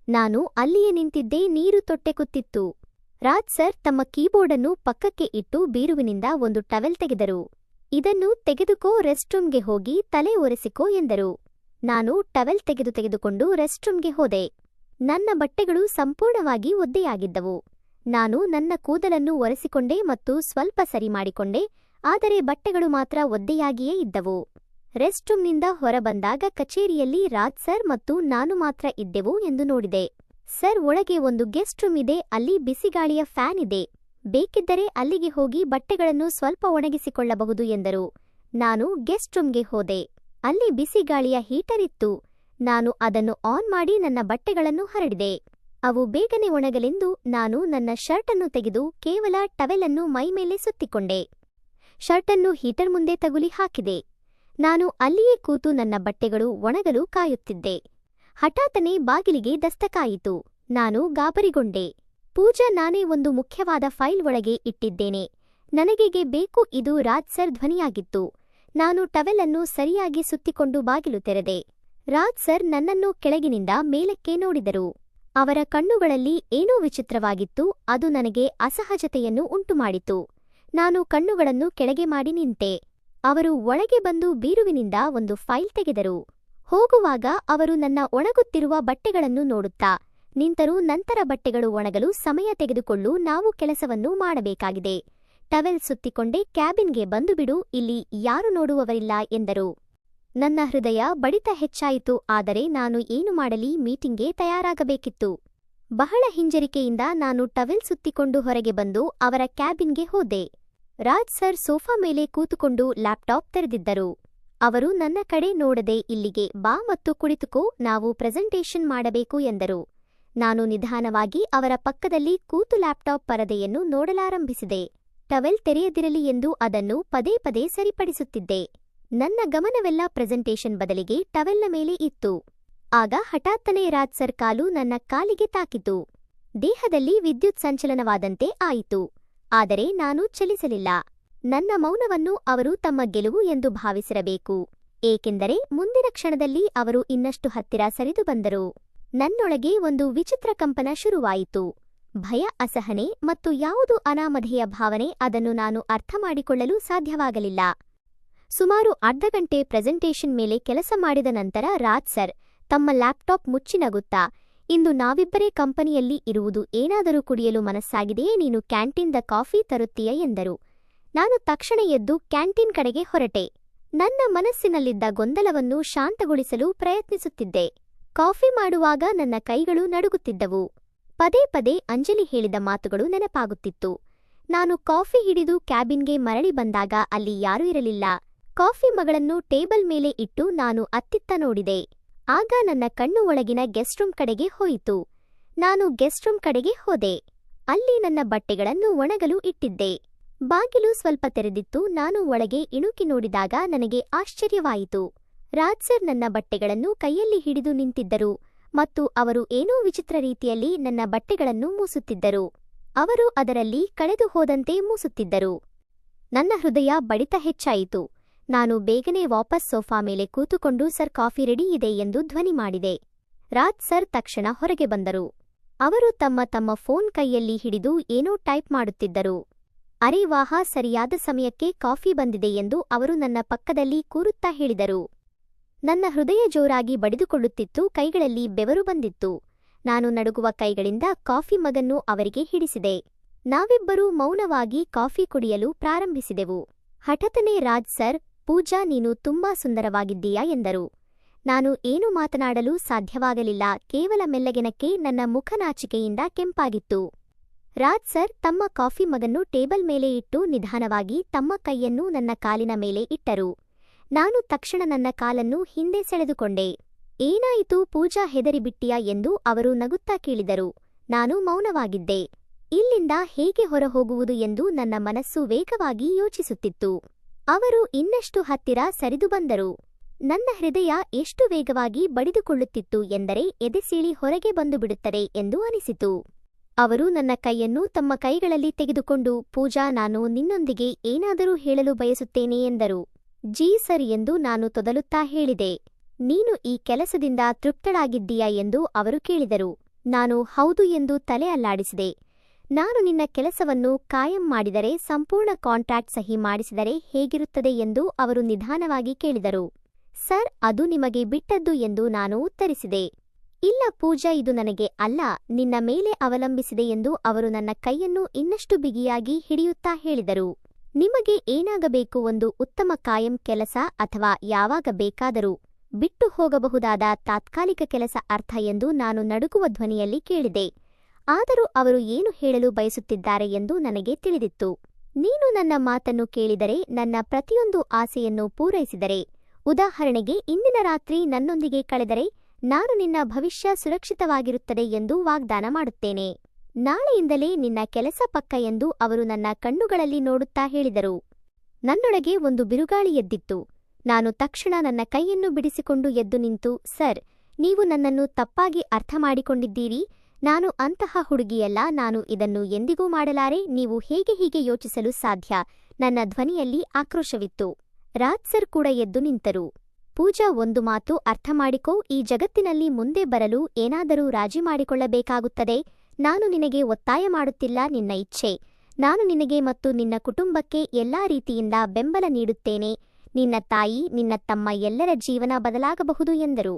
ನಾನು ಅಲ್ಲಿಯೇ ನಿಂತಿದ್ದೆ. ನೀರು ತೊಟ್ಟೆಕುತ್ತಿತ್ತು. ರಾಜ್ ಸರ್ ತಮ್ಮ ಕೀಬೋರ್ಡನ್ನು ಪಕ್ಕಕ್ಕೆ ಇಟ್ಟು ಬೀರುವಿನಿಂದ ಒಂದು ಟವೆಲ್ ತೆಗೆದರು. ಇದನ್ನು ತೆಗೆದುಕೋ, ರೆಸ್ಟ್ರೂಮ್ಗೆ ಹೋಗಿ ತಲೆ ಒರೆಸಿಕೋ ಎಂದರು. ನಾನು ಟವೆಲ್ ತೆಗೆದುಕೊಂಡು ರೆಸ್ಟ್ರೂಮ್ಗೆ ಹೋದೆ. ನನ್ನ ಬಟ್ಟೆಗಳು ಸಂಪೂರ್ಣವಾಗಿ ಒದ್ದೆಯಾಗಿದ್ದವು. ನಾನು ನನ್ನ ಕೂದಲನ್ನು ಒರೆಸಿಕೊಂಡೆ ಮತ್ತು ಸ್ವಲ್ಪ ಸರಿ ಮಾಡಿಕೊಂಡೆ, ಆದರೆ ಬಟ್ಟೆಗಳು ಮಾತ್ರ ಒದ್ದೆಯಾಗಿಯೇ ಇದ್ದವು. ರೆಸ್ಟ್ರೂಮ್ನಿಂದ ಹೊರಬಂದಾಗ ಕಚೇರಿಯಲ್ಲಿ ರಾಜ್ ಸರ್ ಮತ್ತು ನಾನು ಮಾತ್ರ ಇದ್ದೆವು ಎಂದು ನೋಡಿದೆ. ಸರ್, ಒಳಗೆ ಒಂದು ಗೆಸ್ಟ್ ರೂಮ್ ಇದೆ, ಅಲ್ಲಿ ಬಿಸಿಗಾಳಿಯ ಫ್ಯಾನ್ ಇದೆ, ಬೇಕಿದ್ದರೆ ಅಲ್ಲಿಗೆ ಹೋಗಿ ಬಟ್ಟೆಗಳನ್ನು ಸ್ವಲ್ಪ ಒಣಗಿಸಿಕೊಳ್ಳಬಹುದು ಎಂದರು. ನಾನು ಗೆಸ್ಟ್ ರೂಮ್ಗೆ ಹೋದೆ. ಅಲ್ಲಿ ಬಿಸಿಗಾಳಿಯ ಹೀಟರ್ ಇತ್ತು. ನಾನು ಅದನ್ನು ಆನ್ ಮಾಡಿ ನನ್ನ ಬಟ್ಟೆಗಳನ್ನು ಹರಡಿದೆ. ಅವು ಬೇಗನೆ ಒಣಗಲೆಂದು ನಾನು ನನ್ನ ಶರ್ಟನ್ನು ತೆಗೆದು ಕೇವಲ ಟವೆಲನ್ನು ಮೈಮೇಲೆ ಸುತ್ತಿಕೊಂಡೆ. ಶರ್ಟನ್ನು ಹೀಟರ್ ಮುಂದೆ ತಗುಲಿ ಹಾಕಿದೆ. ನಾನು ಅಲ್ಲಿಯೇ ಕೂತು ನನ್ನ ಬಟ್ಟೆಗಳು ಒಣಗಲು ಕಾಯುತ್ತಿದ್ದೆ. ಹಠಾತ್ತನೆ ಬಾಗಿಲಿಗೆ ದಸ್ತಕಾಯಿತು. ನಾನು ಗಾಬರಿಗೊಂಡೆ. ಪೂಜಾ, ನಾನೇ ಒಂದು ಮುಖ್ಯವಾದ ಫೈಲ್ ಒಳಗೆ ಇಟ್ಟಿದ್ದೇನೆ, ನನಗೆ ಬೇಕು. ಇದು ರಾಜ್ ಸರ್ ಧ್ವನಿಯಾಗಿತ್ತು. ನಾನು ಟವೆಲನ್ನು ಸರಿಯಾಗಿ ಸುತ್ತಿಕೊಂಡು ಬಾಗಿಲು ತೆರೆದೆ. ರಾಜ್ ಸರ್ ನನ್ನನ್ನು ಕೆಳಗಿನಿಂದ ಮೇಲಕ್ಕೆ ನೋಡಿದರು. ಅವರ ಕಣ್ಣುಗಳಲ್ಲಿ ಏನೋ ವಿಚಿತ್ರವಾಗಿತ್ತು. ಅದು ನನಗೆ ಅಸಹಜತೆಯನ್ನು ಉಂಟುಮಾಡಿತು. ನಾನು ಕಣ್ಣುಗಳನ್ನು ಕೆಳಗೆ ಮಾಡಿ ನಿಂತೆ. ಅವರು ಒಳಗೆ ಬಂದು ಬೀರುವಿನಿಂದ ಒಂದು ಫೈಲ್ ತೆಗೆದರು. ಹೋಗುವಾಗ ಅವರು ನನ್ನ ಒಣಗುತ್ತಿರುವ ಬಟ್ಟೆಗಳನ್ನು ನೋಡುತ್ತಾ ನಿಂತರು. ನಂತರ ಬಟ್ಟೆಗಳು ಒಣಗಲು ಸಮಯ ತೆಗೆದುಕೊಳ್ಳು, ನಾವು ಕೆಲಸವನ್ನು ಮಾಡಬೇಕಾಗಿದೆ. ಟವೆಲ್ ಸುತ್ತಿಕೊಂಡೆ. ಕ್ಯಾಬಿನ್ಗೆ ಬಂದು ಬಿಡು, ಇಲ್ಲಿ ಯಾರು ನೋಡುವವರಿಲ್ಲ ಎಂದರು. ನನ್ನ ಹೃದಯ ಬಡಿತ ಹೆಚ್ಚಾಯಿತು. ಆದರೆ ನಾನು ಏನು ಮಾಡಲಿ, ಮೀಟಿಂಗ್ಗೆ ತಯಾರಾಗಬೇಕಿತ್ತು. ಬಹಳ ಹಿಂಜರಿಕೆಯಿಂದ ನಾನು ಟವೆಲ್ ಸುತ್ತಿಕೊಂಡು ಹೊರಗೆ ಬಂದು ಅವರ ಕ್ಯಾಬಿನ್ಗೆ ಹೋದೆ. ರಾಜ್ ಸರ್ ಸೋಫಾ ಮೇಲೆ ಕೂತುಕೊಂಡು ಲ್ಯಾಪ್ಟಾಪ್ ತೆರೆದಿದ್ದರು. ಅವರು ನನ್ನ ಕಡೆ ನೋಡದೆ ಇಲ್ಲಿಗೆ ಬಾ ಮತ್ತು ಕುಳಿತುಕೋ, ನಾವು ಪ್ರೆಸೆಂಟೇಷನ್ ಮಾಡಬೇಕು ಎಂದರು. ನಾನು ನಿಧಾನವಾಗಿ ಅವರ ಪಕ್ಕದಲ್ಲಿ ಕೂತು ಲ್ಯಾಪ್ಟಾಪ್ ಪರದೆಯನ್ನು ನೋಡಲಾರಂಭಿಸಿದೆ. ಟವೆಲ್ ತೆರೆಯದಿರಲಿ ಎಂದು ಅದನ್ನು ಪದೇ ಪದೇ ಸರಿಪಡಿಸುತ್ತಿದ್ದೆ. ನನ್ನ ಗಮನವೆಲ್ಲ ಪ್ರೆಸೆಂಟೇಷನ್ ಬದಲಿಗೆ ಟವೆಲ್ನ ಮೇಲೆ ಇತ್ತು. ಆಗ ಹಠಾತ್ತನೆ ರಾಜ್ ಸರ್ ಕಾಲು ನನ್ನ ಕಾಲಿಗೆ ತಾಕಿತು. ದೇಹದಲ್ಲಿ ವಿದ್ಯುತ್ ಸಂಚಲನವಾದಂತೆ ಆಯಿತು. ಆದರೆ ನಾನು ಚಲಿಸಲಿಲ್ಲ. ನನ್ನ ಮೌನವನ್ನು ಅವರು ತಮ್ಮ ಗೆಲುವು ಎಂದು ಭಾವಿಸಿರಬೇಕು, ಏಕೆಂದರೆ ಮುಂದಿನ ಕ್ಷಣದಲ್ಲಿ ಅವರು ಇನ್ನಷ್ಟು ಹತ್ತಿರ ಸರಿದು ಬಂದರು. ನನ್ನೊಳಗೆ ಒಂದು ವಿಚಿತ್ರ ಕಂಪನ ಶುರುವಾಯಿತು. ಭಯ, ಅಸಹನೆ ಮತ್ತು ಯಾವುದು ಅನಾಮಧೇಯ ಭಾವನೆ, ಅದನ್ನು ನಾನು ಅರ್ಥಮಾಡಿಕೊಳ್ಳಲು ಸಾಧ್ಯವಾಗಲಿಲ್ಲ. ಸುಮಾರು ಅರ್ಧ ಗಂಟೆ ಪ್ರೆಸೆಂಟೇಷನ್ ಮೇಲೆ ಕೆಲಸ ಮಾಡಿದ ನಂತರ ರಾಜ್ ಸರ್ ತಮ್ಮ ಲ್ಯಾಪ್ಟಾಪ್ ಮುಚ್ಚಿ ನಗುತ್ತಾ, ಇಂದು ನಾವಿಬ್ಬರೇ ಕಂಪನಿಯಲ್ಲಿ ಇರುವುದು, ಏನಾದರೂ ಕುಡಿಯಲು ಮನಸ್ಸಾಗಿದೆಯೇ, ನೀನು ಕ್ಯಾಂಟೀನ್ದ ಕಾಫಿ ತರುತ್ತೀಯ ಎಂದರು. ನಾನು ತಕ್ಷಣ ಎದ್ದು ಕ್ಯಾಂಟೀನ್ ಕಡೆಗೆ ಹೊರಟೆ. ನನ್ನ ಮನಸ್ಸಿನಲ್ಲಿದ್ದ ಗೊಂದಲವನ್ನು ಶಾಂತಗೊಳಿಸಲು ಪ್ರಯತ್ನಿಸುತ್ತಿದ್ದೆ. ಕಾಫಿ ಮಾಡುವಾಗ ನನ್ನ ಕೈಗಳು ನಡುಗುತ್ತಿದ್ದವು. ಪದೇ ಪದೇ ಅಂಜಲಿ ಹೇಳಿದ ಮಾತುಗಳು ನೆನಪಾಗುತ್ತಿತ್ತು. ನಾನು ಕಾಫಿ ಹಿಡಿದು ಕ್ಯಾಬಿನ್ಗೆ ಮರಳಿ ಬಂದಾಗ ಅಲ್ಲಿ ಯಾರೂ ಇರಲಿಲ್ಲ. ಕಾಫಿ ಮಗಳನ್ನು ಟೇಬಲ್ ಮೇಲೆ ಇಟ್ಟು ನಾನು ಅತ್ತಿತ್ತ ನೋಡಿದೆ. ಆಗ ನನ್ನ ಕಣ್ಣು ಒಳಗಿನ ಗೆಸ್ಟ್ ರೂಮ್ ಕಡೆಗೆ ಹೋಯಿತು. ನಾನು ಗೆಸ್ಟ್ ರೂಮ್ ಕಡೆಗೆ ಹೋದೆ. ಅಲ್ಲಿ ನನ್ನ ಬಟ್ಟೆಗಳನ್ನು ಒಣಗಲು ಇಟ್ಟಿದ್ದೆ. ಬಾಗಿಲು ಸ್ವಲ್ಪ ತೆರೆದಿತ್ತು. ನಾನು ಒಳಗೆ ಇಣುಕಿ ನೋಡಿದಾಗ ನನಗೆ ಆಶ್ಚರ್ಯವಾಯಿತು. ರಾಜ್ ಸರ್ ನನ್ನ ಬಟ್ಟೆಗಳನ್ನು ಕೈಯಲ್ಲಿ ಹಿಡಿದು ನಿಂತಿದ್ದರು ಮತ್ತು ಅವರು ಏನೋ ವಿಚಿತ್ರ ರೀತಿಯಲ್ಲಿ ನನ್ನ ಬಟ್ಟೆಗಳನ್ನು ಮೂಸುತ್ತಿದ್ದರು. ಅವರು ಅದರಲ್ಲಿ ಕಳೆದು ಹೋದಂತೆ ಮೂಸುತ್ತಿದ್ದರು. ನನ್ನ ಹೃದಯ ಬಡಿತ ಹೆಚ್ಚಾಯಿತು. ನಾನು ಬೇಗನೆ ವಾಪಸ್ ಸೋಫಾ ಮೇಲೆ ಕೂತುಕೊಂಡು, ಸರ್ ಕಾಫಿ ರೆಡಿ ಇದೆ ಎಂದು ಧ್ವನಿ ಮಾಡಿದೆ. ರಾಜ್ ಸರ್ ತಕ್ಷಣ ಹೊರಗೆ ಬಂದರು. ಅವರು ತಮ್ಮ ತಮ್ಮ ಫೋನ್ ಕೈಯಲ್ಲಿ ಹಿಡಿದು ಏನೋ ಟೈಪ್ ಮಾಡುತ್ತಿದ್ದರು. ಅರೆ ವಾಹ, ಸರಿಯಾದ ಸಮಯಕ್ಕೆ ಕಾಫಿ ಬಂದಿದೆ ಎಂದು ಅವರು ನನ್ನ ಪಕ್ಕದಲ್ಲಿ ಕೂರುತ್ತಾ ಹೇಳಿದರು. ನನ್ನ ಹೃದಯ ಜೋರಾಗಿ ಬಡಿದುಕೊಳ್ಳುತ್ತಿತ್ತು. ಕೈಗಳಲ್ಲಿ ಬೆವರು ಬಂದಿತ್ತು. ನಾನು ನಡುಗುವ ಕೈಗಳಿಂದ ಕಾಫಿ ಮಗನ್ನು ಅವರಿಗೆ ಹಿಡಿಸಿದೆ. ನಾವಿಬ್ಬರೂ ಮೌನವಾಗಿ ಕಾಫಿ ಕುಡಿಯಲು ಪ್ರಾರಂಭಿಸಿದೆವು. ಹಠಾತ್ತನೆ ರಾಜ್ ಸರ್, ಪೂಜಾ, ನೀನು ತುಂಬಾ ಸುಂದರವಾಗಿದ್ದೀಯಾ ಎಂದರು. ನಾನು ಏನು ಮಾತನಾಡಲು ಸಾಧ್ಯವಾಗಲಿಲ್ಲ. ಕೇವಲ ಮೆಲ್ಲಗೆನಕ್ಕೆ ನನ್ನ ಮುಖನಾಚಿಕೆಯಿಂದ ಕೆಂಪಾಗಿತ್ತು. ರಾಜ್ ಸರ್ ತಮ್ಮ ಕಾಫಿ ಮಗನ್ನು ಟೇಬಲ್ ಮೇಲೆ ಇಟ್ಟು ನಿಧಾನವಾಗಿ ತಮ್ಮ ಕೈಯನ್ನು ನನ್ನ ಕಾಲಿನ ಮೇಲೆ ಇಟ್ಟರು. ನಾನು ತಕ್ಷಣ ನನ್ನ ಕಾಲನ್ನು ಹಿಂದೆ ಸೆಳೆದುಕೊಂಡೆ. ಏನಾಯಿತು ಪೂಜಾ, ಹೆದರಿಬಿಟ್ಟಿಯಾ ಎಂದು ಅವರು ನಗುತ್ತಾ ಕೇಳಿದರು. ನಾನು ಮೌನವಾಗಿದ್ದೆ. ಇಲ್ಲಿಂದ ಹೇಗೆ ಹೊರಹೋಗುವುದು ಎಂದು ನನ್ನ ಮನಸ್ಸು ವೇಗವಾಗಿ ಯೋಚಿಸುತ್ತಿತ್ತು. ಅವರು ಇನ್ನಷ್ಟು ಹತ್ತಿರ ಸರಿದು ಬಂದರು. ನನ್ನ ಹೃದಯ ಎಷ್ಟು ವೇಗವಾಗಿ ಬಡಿದುಕೊಳ್ಳುತ್ತಿತ್ತು ಎಂದರೆ ಎದೆಸೀಳಿ ಹೊರಗೆ ಬಂದುಬಿಡುತ್ತದೆ ಎಂದು ಅನಿಸಿತು. ಅವರು ನನ್ನ ಕೈಯನ್ನು ತಮ್ಮ ಕೈಗಳಲ್ಲಿ ತೆಗೆದುಕೊಂಡು, ಪೂಜಾ, ನಾನು ನಿನ್ನೊಂದಿಗೆ ಏನಾದರೂ ಹೇಳಲು ಬಯಸುತ್ತೇನೆ ಎಂದರು. ಜೀ ಸರ್ ಎಂದು ನಾನು ತೊದಲುತ್ತಾ ಹೇಳಿದೆ. ನೀನು ಈ ಕೆಲಸದಿಂದ ತೃಪ್ತಳಾಗಿದ್ದೀಯಾ ಎಂದು ಅವರು ಕೇಳಿದರು. ನಾನು ಹೌದು ಎಂದು ತಲೆ ಅಲ್ಲಾಡಿಸಿದೆ. ನಾನು ನಿನ್ನ ಕೆಲಸವನ್ನು ಕಾಯಂ ಮಾಡಿದರೆ, ಸಂಪೂರ್ಣ ಕಾಂಟ್ರಾಕ್ಟ್ ಸಹಿ ಮಾಡಿಸಿದರೆ ಹೇಗಿರುತ್ತದೆ ಎಂದು ಅವರು ನಿಧಾನವಾಗಿ ಕೇಳಿದರು. ಸರ್, ಅದು ನಿಮಗೆ ಬಿಟ್ಟದ್ದು ಎಂದು ನಾನು ಉತ್ತರಿಸಿದೆ. ಇಲ್ಲ ಪೂಜಾ, ಇದು ನನಗೆ ಅಲ್ಲ, ನಿನ್ನ ಮೇಲೆ ಅವಲಂಬಿಸಿದೆ ಎಂದು ಅವರು ನನ್ನ ಕೈಯನ್ನು ಇನ್ನಷ್ಟು ಬಿಗಿಯಾಗಿ ಹಿಡಿಯುತ್ತಾ ಹೇಳಿದರು. ನಿಮಗೆ ಏನಾಗಬೇಕು, ಒಂದು ಉತ್ತಮ ಕಾಯಂ ಕೆಲಸ ಅಥವಾ ಯಾವಾಗ ಬೇಕಾದರೂ ಬಿಟ್ಟು ಹೋಗಬಹುದಾದ ತಾತ್ಕಾಲಿಕ ಕೆಲಸ ಅರ್ಥ ಎಂದು ನಾನು ನಡುಗುವ ಧ್ವನಿಯಲ್ಲಿ ಕೇಳಿದೆ. ಆದರೂ ಅವರು ಏನು ಹೇಳಲು ಬಯಸುತ್ತಿದ್ದಾರೆ ಎಂದು ನನಗೆ ತಿಳಿದಿತ್ತು. ನೀನು ನನ್ನ ಮಾತನ್ನು ಕೇಳಿದರೆ, ನನ್ನ ಪ್ರತಿಯೊಂದು ಆಸೆಯನ್ನು ಪೂರೈಸಿದರೆ, ಉದಾಹರಣೆಗೆ ಇಂದಿನ ರಾತ್ರಿ ನನ್ನೊಂದಿಗೆ ಕಳೆದರೆ, ನಾನು ನಿನ್ನ ಭವಿಷ್ಯ ಸುರಕ್ಷಿತವಾಗಿರುತ್ತದೆ ಎಂದು ವಾಗ್ದಾನ ಮಾಡುತ್ತೇನೆ. ನಾಳೆಯಿಂದಲೇ ನಿನ್ನ ಕೆಲಸ ಪಕ್ಕ ಎಂದು ಅವರು ನನ್ನ ಕಣ್ಣುಗಳಲ್ಲಿ ನೋಡುತ್ತಾ ಹೇಳಿದರು. ನನ್ನೊಳಗೆ ಒಂದು ಬಿರುಗಾಳಿ ಎದ್ದಿತ್ತು. ನಾನು ತಕ್ಷಣ ನನ್ನ ಕೈಯನ್ನು ಬಿಡಿಸಿಕೊಂಡು ಎದ್ದು ನಿಂತು, ಸರ್, ನೀವು ನನ್ನನ್ನು ತಪ್ಪಾಗಿ ಅರ್ಥ ಮಾಡಿಕೊಂಡಿದ್ದೀರಿ. ನಾನು ಅಂತಹ ಹುಡುಗಿಯಲ್ಲ. ನಾನು ಇದನ್ನು ಎಂದಿಗೂ ಮಾಡಲಾರೆ. ನೀವು ಹೇಗೆ ಹೀಗೆ ಯೋಚಿಸಲು ಸಾಧ್ಯ? ನನ್ನ ಧ್ವನಿಯಲ್ಲಿ ಆಕ್ರೋಶವಿತ್ತು. ರಾಜ್ ಸರ್ ಕೂಡ ಎದ್ದು ನಿಂತರು. ಪೂಜಾ, ಒಂದು ಮಾತು ಅರ್ಥ ಮಾಡಿಕೋ, ಈ ಜಗತ್ತಿನಲ್ಲಿ ಮುಂದೆ ಬರಲು ಏನಾದರೂ ರಾಜಿ ಮಾಡಿಕೊಳ್ಳಬೇಕಾಗುತ್ತದೆ. ನಾನು ನಿನಗೆ ಒತ್ತಾಯ ಮಾಡುತ್ತಿಲ್ಲ, ನಿನ್ನ ಇಚ್ಛೆ. ನಾನು ನಿನಗೆ ಮತ್ತು ನಿನ್ನ ಕುಟುಂಬಕ್ಕೆ ಎಲ್ಲಾ ರೀತಿಯಿಂದ ಬೆಂಬಲ ನೀಡುತ್ತೇನೆ. ನಿನ್ನ ತಾಯಿ, ನಿನ್ನ ತಮ್ಮ ಎಲ್ಲರ ಜೀವನ ಬದಲಾಗಬಹುದು ಎಂದರು.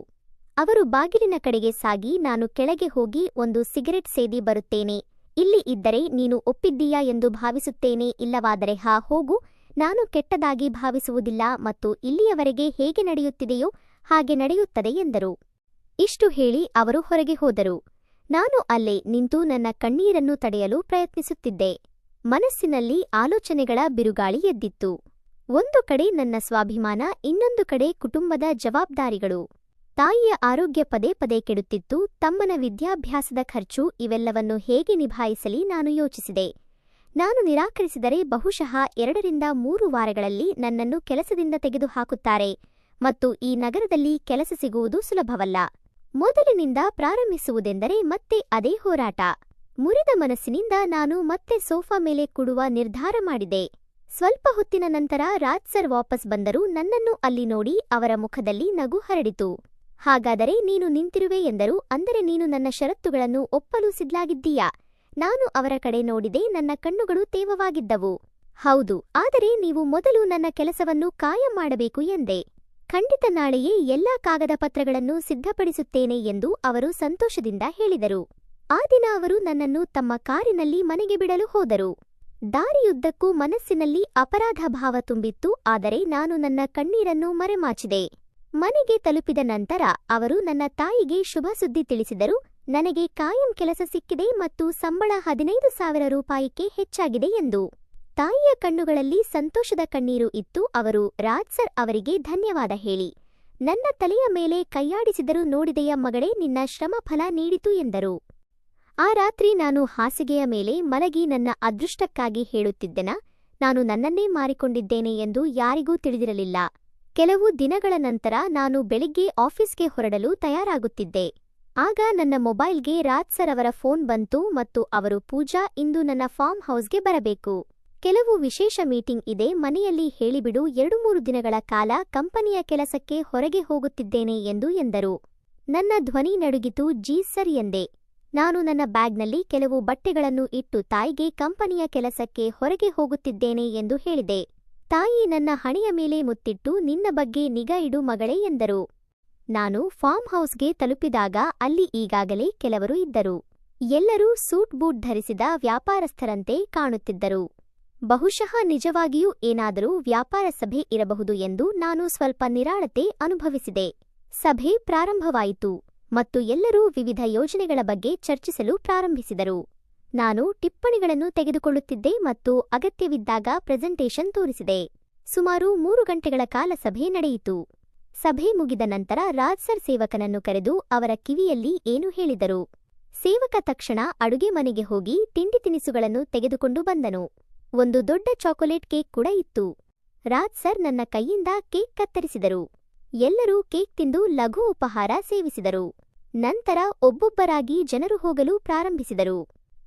ಅವರು ಬಾಗಿಲಿನ ಕಡೆಗೆ ಸಾಗಿ, ನಾನು ಕೆಳಗೆ ಹೋಗಿ ಒಂದು ಸಿಗರೆಟ್ ಸೇದಿ ಬರುತ್ತೇನೆ. ಇಲ್ಲಿ ಇದ್ದರೆ ನೀನು ಒಪ್ಪಿದ್ದೀಯಾ ಎಂದು ಭಾವಿಸುತ್ತೇನೆ. ಇಲ್ಲವಾದರೆ ಹಾ ಹೋಗು. ನಾನು ಕೆಟ್ಟದಾಗಿ ಭಾವಿಸುವುದಿಲ್ಲ ಮತ್ತು ಇಲ್ಲಿಯವರೆಗೆ ಹೇಗೆ ನಡೆಯುತ್ತಿದೆಯೋ ಹಾಗೆ ನಡೆಯುತ್ತದೆ ಎಂದರು. ಇಷ್ಟು ಹೇಳಿ ಅವರು ಹೊರಗೆ ಹೋದರು. ನಾನು ಅಲ್ಲೇ ನಿಂತು ನನ್ನ ಕಣ್ಣೀರನ್ನು ತಡೆಯಲು ಪ್ರಯತ್ನಿಸುತ್ತಿದ್ದೆ. ಮನಸ್ಸಿನಲ್ಲಿ ಆಲೋಚನೆಗಳ ಬಿರುಗಾಳಿ ಎದ್ದಿತ್ತು. ಒಂದು ಕಡೆ ನನ್ನ ಸ್ವಾಭಿಮಾನ, ಇನ್ನೊಂದು ಕಡೆ ಕುಟುಂಬದ ಜವಾಬ್ದಾರಿಗಳು. ತಾಯಿಯ ಆರೋಗ್ಯ ಪದೇ ಪದೇ ಕೆಡುತ್ತಿತ್ತು, ತಮ್ಮನ ವಿದ್ಯಾಭ್ಯಾಸದ ಖರ್ಚು, ಇವೆಲ್ಲವನ್ನು ಹೇಗೆ ನಿಭಾಯಿಸಲಿ ನಾನು ಯೋಚಿಸಿದೆ. ನಾನು ನಿರಾಕರಿಸಿದರೆ ಬಹುಶಃ 2-3 ವಾರಗಳಲ್ಲಿ ನನ್ನನ್ನು ಕೆಲಸದಿಂದ ತೆಗೆದುಹಾಕುತ್ತಾರೆ ಮತ್ತು ಈ ನಗರದಲ್ಲಿ ಕೆಲಸ ಸಿಗುವುದು ಸುಲಭವಲ್ಲ. ಮೊದಲಿನಿಂದ ಪ್ರಾರಂಭಿಸುವುದೆಂದರೆ ಮತ್ತೆ ಅದೇ ಹೋರಾಟ. ಮುರಿದ ಮನಸ್ಸಿನಿಂದ ನಾನು ಮತ್ತೆ ಸೋಫಾ ಮೇಲೆ ಕೂಡುವ ನಿರ್ಧಾರ ಮಾಡಿದೆ. ಸ್ವಲ್ಪ ಹೊತ್ತಿನ ನಂತರ ರಾಜ್ ಸರ್ ವಾಪಸ್ ಬಂದರು. ನನ್ನನ್ನು ಅಲ್ಲಿ ನೋಡಿ ಅವರ ಮುಖದಲ್ಲಿ ನಗು ಹರಡಿತು. ಹಾಗಾದರೆ ನೀನು ನಿಂತಿರುವೆ ಎಂದರು. ಅಂದರೆ ನೀನು ನನ್ನ ಷರತ್ತುಗಳನ್ನು ಒಪ್ಪಲು ಸಿದ್ಧವಾಗಿದ್ದೀಯಾ? ನಾನು ಅವರ ಕಡೆ ನೋಡಿದೆ. ನನ್ನ ಕಣ್ಣುಗಳು ತೇವವಾಗಿದ್ದವು. ಹೌದು, ಆದರೆ ನೀವು ಮೊದಲು ನನ್ನ ಕೆಲಸವನ್ನು ಕಾಯಂ ಮಾಡಬೇಕು ಎಂದೆ. ಖಂಡಿತ, ನಾಳೆಯೇ ಎಲ್ಲಾ ಕಾಗದ ಪತ್ರಗಳನ್ನು ಸಿದ್ಧಪಡಿಸುತ್ತೇನೆ ಎಂದು ಅವರು ಸಂತೋಷದಿಂದ ಹೇಳಿದರು. ಆ ದಿನ ಅವರು ನನ್ನನ್ನು ತಮ್ಮ ಕಾರಿನಲ್ಲಿ ಮನೆಗೆ ಬಿಡಲು ಹೋದರು. ದಾರಿಯುದ್ದಕ್ಕೂ ಮನಸ್ಸಿನಲ್ಲಿ ಅಪರಾಧ ಭಾವ ತುಂಬಿತ್ತು, ಆದರೆ ನಾನು ನನ್ನ ಕಣ್ಣೀರನ್ನು ಮರೆಮಾಚಿದೆ. ಮನೆಗೆ ತಲುಪಿದ ನಂತರ ಅವರು ನನ್ನ ತಾಯಿಗೆ ಶುಭ ಸುದ್ದಿ ತಿಳಿಸಿದರು. ನನಗೆ ಕಾಯಂ ಕೆಲಸ ಸಿಕ್ಕಿದೆ ಮತ್ತು ಸಂಬಳ 15,000 ರೂಪಾಯಿಗೆ ಹೆಚ್ಚಾಗಿದೆ ಎಂದು. ತಾಯಿಯ ಕಣ್ಣುಗಳಲ್ಲಿ ಸಂತೋಷದ ಕಣ್ಣೀರು ಇತ್ತು. ಅವರು ರಾಜ್ ಸರ್ ಅವರಿಗೆ ಧನ್ಯವಾದ ಹೇಳಿ ನನ್ನ ತಲೆಯ ಮೇಲೆ ಕೈಯಾಡಿಸಿದರು. ನೋಡಿದೆಯ ಮಗಳೇ, ನಿನ್ನ ಶ್ರಮ ಫಲ ನೀಡಿತು ಎಂದರು. ಆ ರಾತ್ರಿ ನಾನು ಹಾಸಿಗೆಯ ಮೇಲೆ ಮಲಗಿ ನನ್ನ ಅದೃಷ್ಟಕ್ಕಾಗಿ ಹೇಳುತ್ತಿದ್ದೆನಾ, ನಾನು ನನ್ನನ್ನೇ ಮಾರಿಕೊಂಡಿದ್ದೇನೆ ಎಂದು ಯಾರಿಗೂ ತಿಳಿದಿರಲಿಲ್ಲ. ಕೆಲವು ದಿನಗಳ ನಂತರ ನಾನು ಬೆಳಿಗ್ಗೆ ಆಫೀಸ್ಗೆ ಹೊರಡಲು ತಯಾರಾಗುತ್ತಿದ್ದೆ. ಆಗ ನನ್ನ ಮೊಬೈಲ್ಗೆ ರಾಜ್ ಸರ್ ಅವರ ಫೋನ್ ಬಂತು ಮತ್ತು ಅವರು, ಪೂಜಾ, ಇಂದು ನನ್ನ ಫಾರ್ಮ್ ಹೌಸ್ಗೆ ಬರಬೇಕು. ಕೆಲವು ವಿಶೇಷ ಮೀಟಿಂಗ್ ಇದೆ, ಮನೆಯಲ್ಲಿ ಹೇಳಿಬಿಡು. 2-3 ದಿನಗಳ ಕಾಲ ಕಂಪನಿಯ ಕೆಲಸಕ್ಕೆ ಹೊರಗೆ ಹೋಗುತ್ತಿದ್ದೇನೆ ಎಂದರು. ನನ್ನ ಧ್ವನಿ ನಡುಗಿತು. ಜೀ ಸರ್ ಎಂದೆ. ನಾನು ನನ್ನ ಬ್ಯಾಗ್ನಲ್ಲಿ ಕೆಲವು ಬಟ್ಟೆಗಳನ್ನು ಇಟ್ಟು ತಾಯಿಗೆ ಕಂಪನಿಯ ಕೆಲಸಕ್ಕೆ ಹೊರಗೆ ಹೋಗುತ್ತಿದ್ದೇನೆ ಎಂದು ಹೇಳಿದೆ. ತಾಯಿ ನನ್ನ ಹಣೆಯ ಮೇಲೆ ಮುತ್ತಿಟ್ಟು, ನಿನ್ನ ಬಗ್ಗೆ ನಿಗಾ ಇಡು ಮಗಳೇ ಎಂದರು. ನಾನು ಫಾರ್ಮ್ ಹೌಸ್ಗೆ ತಲುಪಿದಾಗ ಅಲ್ಲಿ ಈಗಾಗಲೇ ಕೆಲವರು ಇದ್ದರು. ಎಲ್ಲರೂ ಸೂಟ್ ಬೂಟ್ ಧರಿಸಿದ ವ್ಯಾಪಾರಸ್ಥರಂತೆ ಕಾಣುತ್ತಿದ್ದರು. ಬಹುಶಃ ನಿಜವಾಗಿಯೂ ಏನಾದರೂ ವ್ಯಾಪಾರ ಸಭೆ ಇರಬಹುದು ಎಂದು ನಾನು ಸ್ವಲ್ಪ ನಿರಾಳತೆ ಅನುಭವಿಸಿದೆ. ಸಭೆ ಪ್ರಾರಂಭವಾಯಿತು ಮತ್ತು ಎಲ್ಲರೂ ವಿವಿಧ ಯೋಜನೆಗಳ ಬಗ್ಗೆ ಚರ್ಚಿಸಲು ಪ್ರಾರಂಭಿಸಿದರು. ನಾನು ಟಿಪ್ಪಣಿಗಳನ್ನು ತೆಗೆದುಕೊಳ್ಳುತ್ತಿದ್ದೆ ಮತ್ತು ಅಗತ್ಯವಿದ್ದಾಗ ಪ್ರೆಸೆಂಟೇಷನ್ ತೋರಿಸಿದೆ. ಸುಮಾರು 3 ಗಂಟೆಗಳ ಕಾಲ ಸಭೆ ನಡೆಯಿತು. ಸಭೆ ಮುಗಿದ ನಂತರ ರಾಜ್ ಸರ್ ಸೇವಕನನ್ನು ಕರೆದು ಅವರ ಕಿವಿಯಲ್ಲಿ ಏನು ಹೇಳಿದರು. ಸೇವಕ ತಕ್ಷಣ ಅಡುಗೆ ಮನೆಗೆ ಹೋಗಿ ತಿಂಡಿ ತಿನಿಸುಗಳನ್ನು ತೆಗೆದುಕೊಂಡು ಬಂದನು. ಒಂದು ದೊಡ್ಡ ಚಾಕೊಲೇಟ್ ಕೇಕ್ ಕೂಡ ಇತ್ತು. ರಾಜ್ ಸರ್ ನನ್ನ ಕೈಯಿಂದ ಕೇಕ್ ಕತ್ತರಿಸಿದರು. ಎಲ್ಲರೂ ಕೇಕ್ ತಿಂದು ಲಘು ಉಪಹಾರ ಸೇವಿಸಿದರು. ನಂತರ ಒಬ್ಬೊಬ್ಬರಾಗಿ ಜನರು ಹೋಗಲು ಪ್ರಾರಂಭಿಸಿದರು.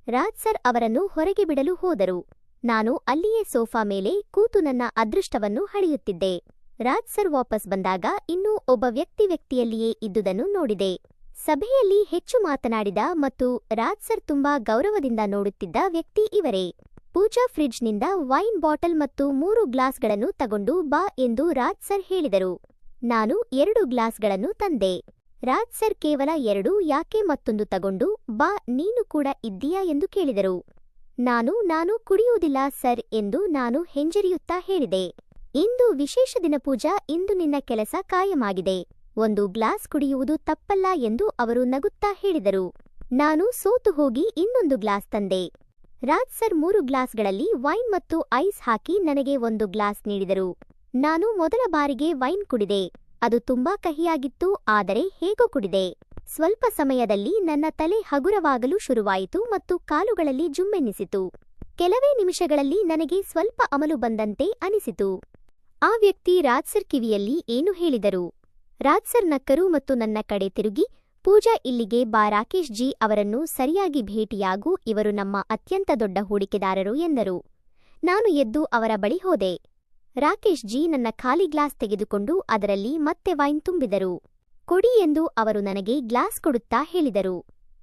ರಾಜ್ ಸರ್ ಅವರನ್ನು ಹೊರಗೆ ಬಿಡಲು ಹೋದರು. ನಾನು ಅಲ್ಲಿಯೇ ಸೋಫಾ ಮೇಲೆ ಕೂತು ನನ್ನ ಅದೃಷ್ಟವನ್ನು ಹಳೆಯುತ್ತಿದ್ದೆ. ರಾಜ್ ಸರ್ ವಾಪಸ್ ಬಂದಾಗ ಇನ್ನೂ ಒಬ್ಬ ವ್ಯಕ್ತಿಯಲ್ಲಿಯೇ ಇದ್ದುದನ್ನು ನೋಡಿದೆ. ಸಭೆಯಲ್ಲಿ ಹೆಚ್ಚು ಮಾತನಾಡಿದ ಮತ್ತು ರಾಜ್ ಸರ್ ತುಂಬಾ ಗೌರವದಿಂದ ನೋಡುತ್ತಿದ್ದ ವ್ಯಕ್ತಿ ಇವರೇ. ಪೂಜಾ ಫ್ರಿಡ್ಜ್ನಿಂದ ವೈನ್ ಬಾಟಲ್ ಮತ್ತು 3 ಗ್ಲಾಸ್ಗಳನ್ನು ತಗೊಂಡು ಬಾ ಎಂದು ರಾಜ್ ಸರ್ ಹೇಳಿದರು. ನಾನು 2 ಗ್ಲಾಸ್ಗಳನ್ನು ತಂದೆ. ರಾಜ್ ಸರ್ ಕೇವಲ 2 ಯಾಕೆ ಮತ್ತೊಂದು ತಗೊಂಡು ಬಾ, ನೀನು ಕೂಡ ಇದ್ದೀಯಾ ಎಂದು ಕೇಳಿದರು. ನಾನು ಕುಡಿಯುವುದಿಲ್ಲ ಸರ್ ಎಂದು ನಾನು ಹೆಂಜರಿಯುತ್ತಾ ಹೇಳಿದೆ. ಇಂದು ವಿಶೇಷ ದಿನ ಪೂಜಾ, ಇಂದು ನಿನ್ನ ಕೆಲಸ ಕಾಯಮಾಗಿದೆ. 1 ಗ್ಲಾಸ್ ಕುಡಿಯುವುದು ತಪ್ಪಲ್ಲ ಎಂದು ಅವರು ನಗುತ್ತಾ ಹೇಳಿದರು. ನಾನು ಸೋತು ಹೋಗಿ ಇನ್ನೊಂದು ಗ್ಲಾಸ್ ತಂದೆ. ರಾಜ್ ಸರ್ 3 ಗ್ಲಾಸ್ಗಳಲ್ಲಿ ವೈನ್ ಮತ್ತು ಐಸ್ ಹಾಕಿ ನನಗೆ 1 ಗ್ಲಾಸ್ ನೀಡಿದರು. ನಾನು ಮೊದಲ ಬಾರಿಗೆ ವೈನ್ ಕುಡಿದೆ. ಅದು ತುಂಬಾ ಕಹಿಯಾಗಿತ್ತು, ಆದರೆ ಹೇಗೋ ಕುಡಿದೆ. ಸ್ವಲ್ಪ ಸಮಯದಲ್ಲಿ ನನ್ನ ತಲೆ ಹಗುರವಾಗಲು ಶುರುವಾಯಿತು ಮತ್ತು ಕಾಲುಗಳಲ್ಲಿ ಜುಮ್ಮೆನ್ನಿಸಿತು. ಕೆಲವೇ ನಿಮಿಷಗಳಲ್ಲಿ ನನಗೆ ಸ್ವಲ್ಪ ಅಮಲು ಬಂದಂತೆ ಅನಿಸಿತು. ಆ ವ್ಯಕ್ತಿ ರಾಜ್ ಸರ್ ಕಿವಿಯಲ್ಲಿ ಏನು ಹೇಳಿದರು. ರಾಜ್ ಸರ್ ನಕ್ಕರು ಮತ್ತು ನನ್ನ ಕಡೆ ತಿರುಗಿ, ಪೂಜಾ, ಇಲ್ಲಿಗೆ ಬಾ, ರಾಕೇಶ್ ಜಿ ಅವರನ್ನು ಸರಿಯಾಗಿ ಭೇಟಿಯಾಗು, ಇವರು ನಮ್ಮ ಅತ್ಯಂತ ದೊಡ್ಡ ಹೂಡಿಕೆದಾರರು ಎಂದರು. ನಾನು ಎದ್ದು ಅವರ ಬಳಿ ಹೋದೆ. ರಾಕೇಶ್ ಜಿ ನನ್ನ ಖಾಲಿ ಗ್ಲಾಸ್ ತೆಗೆದುಕೊಂಡು ಅದರಲ್ಲಿ ಮತ್ತೆ ವೈನ್ ತುಂಬಿದರು. ಕೊಡಿ ಎಂದು ಅವರು ನನಗೆ ಗ್ಲಾಸ್ ಕೊಡುತ್ತಾ ಹೇಳಿದರು.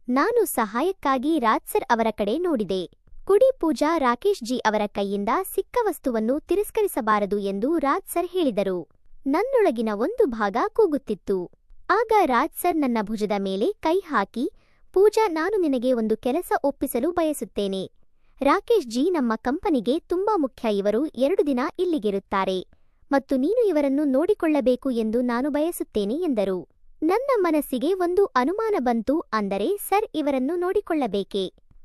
ನಾನು ಸಹಾಯಕ್ಕಾಗಿ ರಾಜ್ ಸರ್ ಅವರ ಕಡೆ ನೋಡಿದೆ. ಕುಡಿ ಪೂಜಾ, ರಾಕೇಶ್ ಜಿ ಅವರ ಕೈಯಿಂದ ಸಿಕ್ಕ ವಸ್ತುವನ್ನು ತಿರಸ್ಕರಿಸಬಾರದು ಎಂದು ರಾಜ್ ಸರ್ ಹೇಳಿದರು. ನನ್ನೊಳಗಿನ ಒಂದು ಭಾಗ ಕೂಗುತ್ತಿತ್ತು. ಆಗ ರಾಜ್ ಸರ್ ನನ್ನ ಭುಜದ ಮೇಲೆ ಕೈ ಹಾಕಿ, ಪೂಜಾ, ನಾನು ನಿನಗೆ ಒಂದು ಕೆಲಸ ಒಪ್ಪಿಸಲು ಬಯಸುತ್ತೇನೆ. ರಾಕೇಶ್ ಜಿ ನಮ್ಮ ಕಂಪನಿಗೆ ತುಂಬಾ ಮುಖ್ಯ. ಇವರು 2 ದಿನ ಇಲ್ಲಿಗಿರುತ್ತಾರೆ ಮತ್ತು ನೀನು ಇವರನ್ನು ನೋಡಿಕೊಳ್ಳಬೇಕು ಎಂದು ನಾನು ಬಯಸುತ್ತೇನೆ ಎಂದರು. ನನ್ನ ಮನಸ್ಸಿಗೆ ಒಂದು ಅನುಮಾನ ಬಂತು. ಅಂದರೆ ಸರ್ ಇವರನ್ನು ನೋಡಿಕೊಳ್ಳಬೇಕೆ?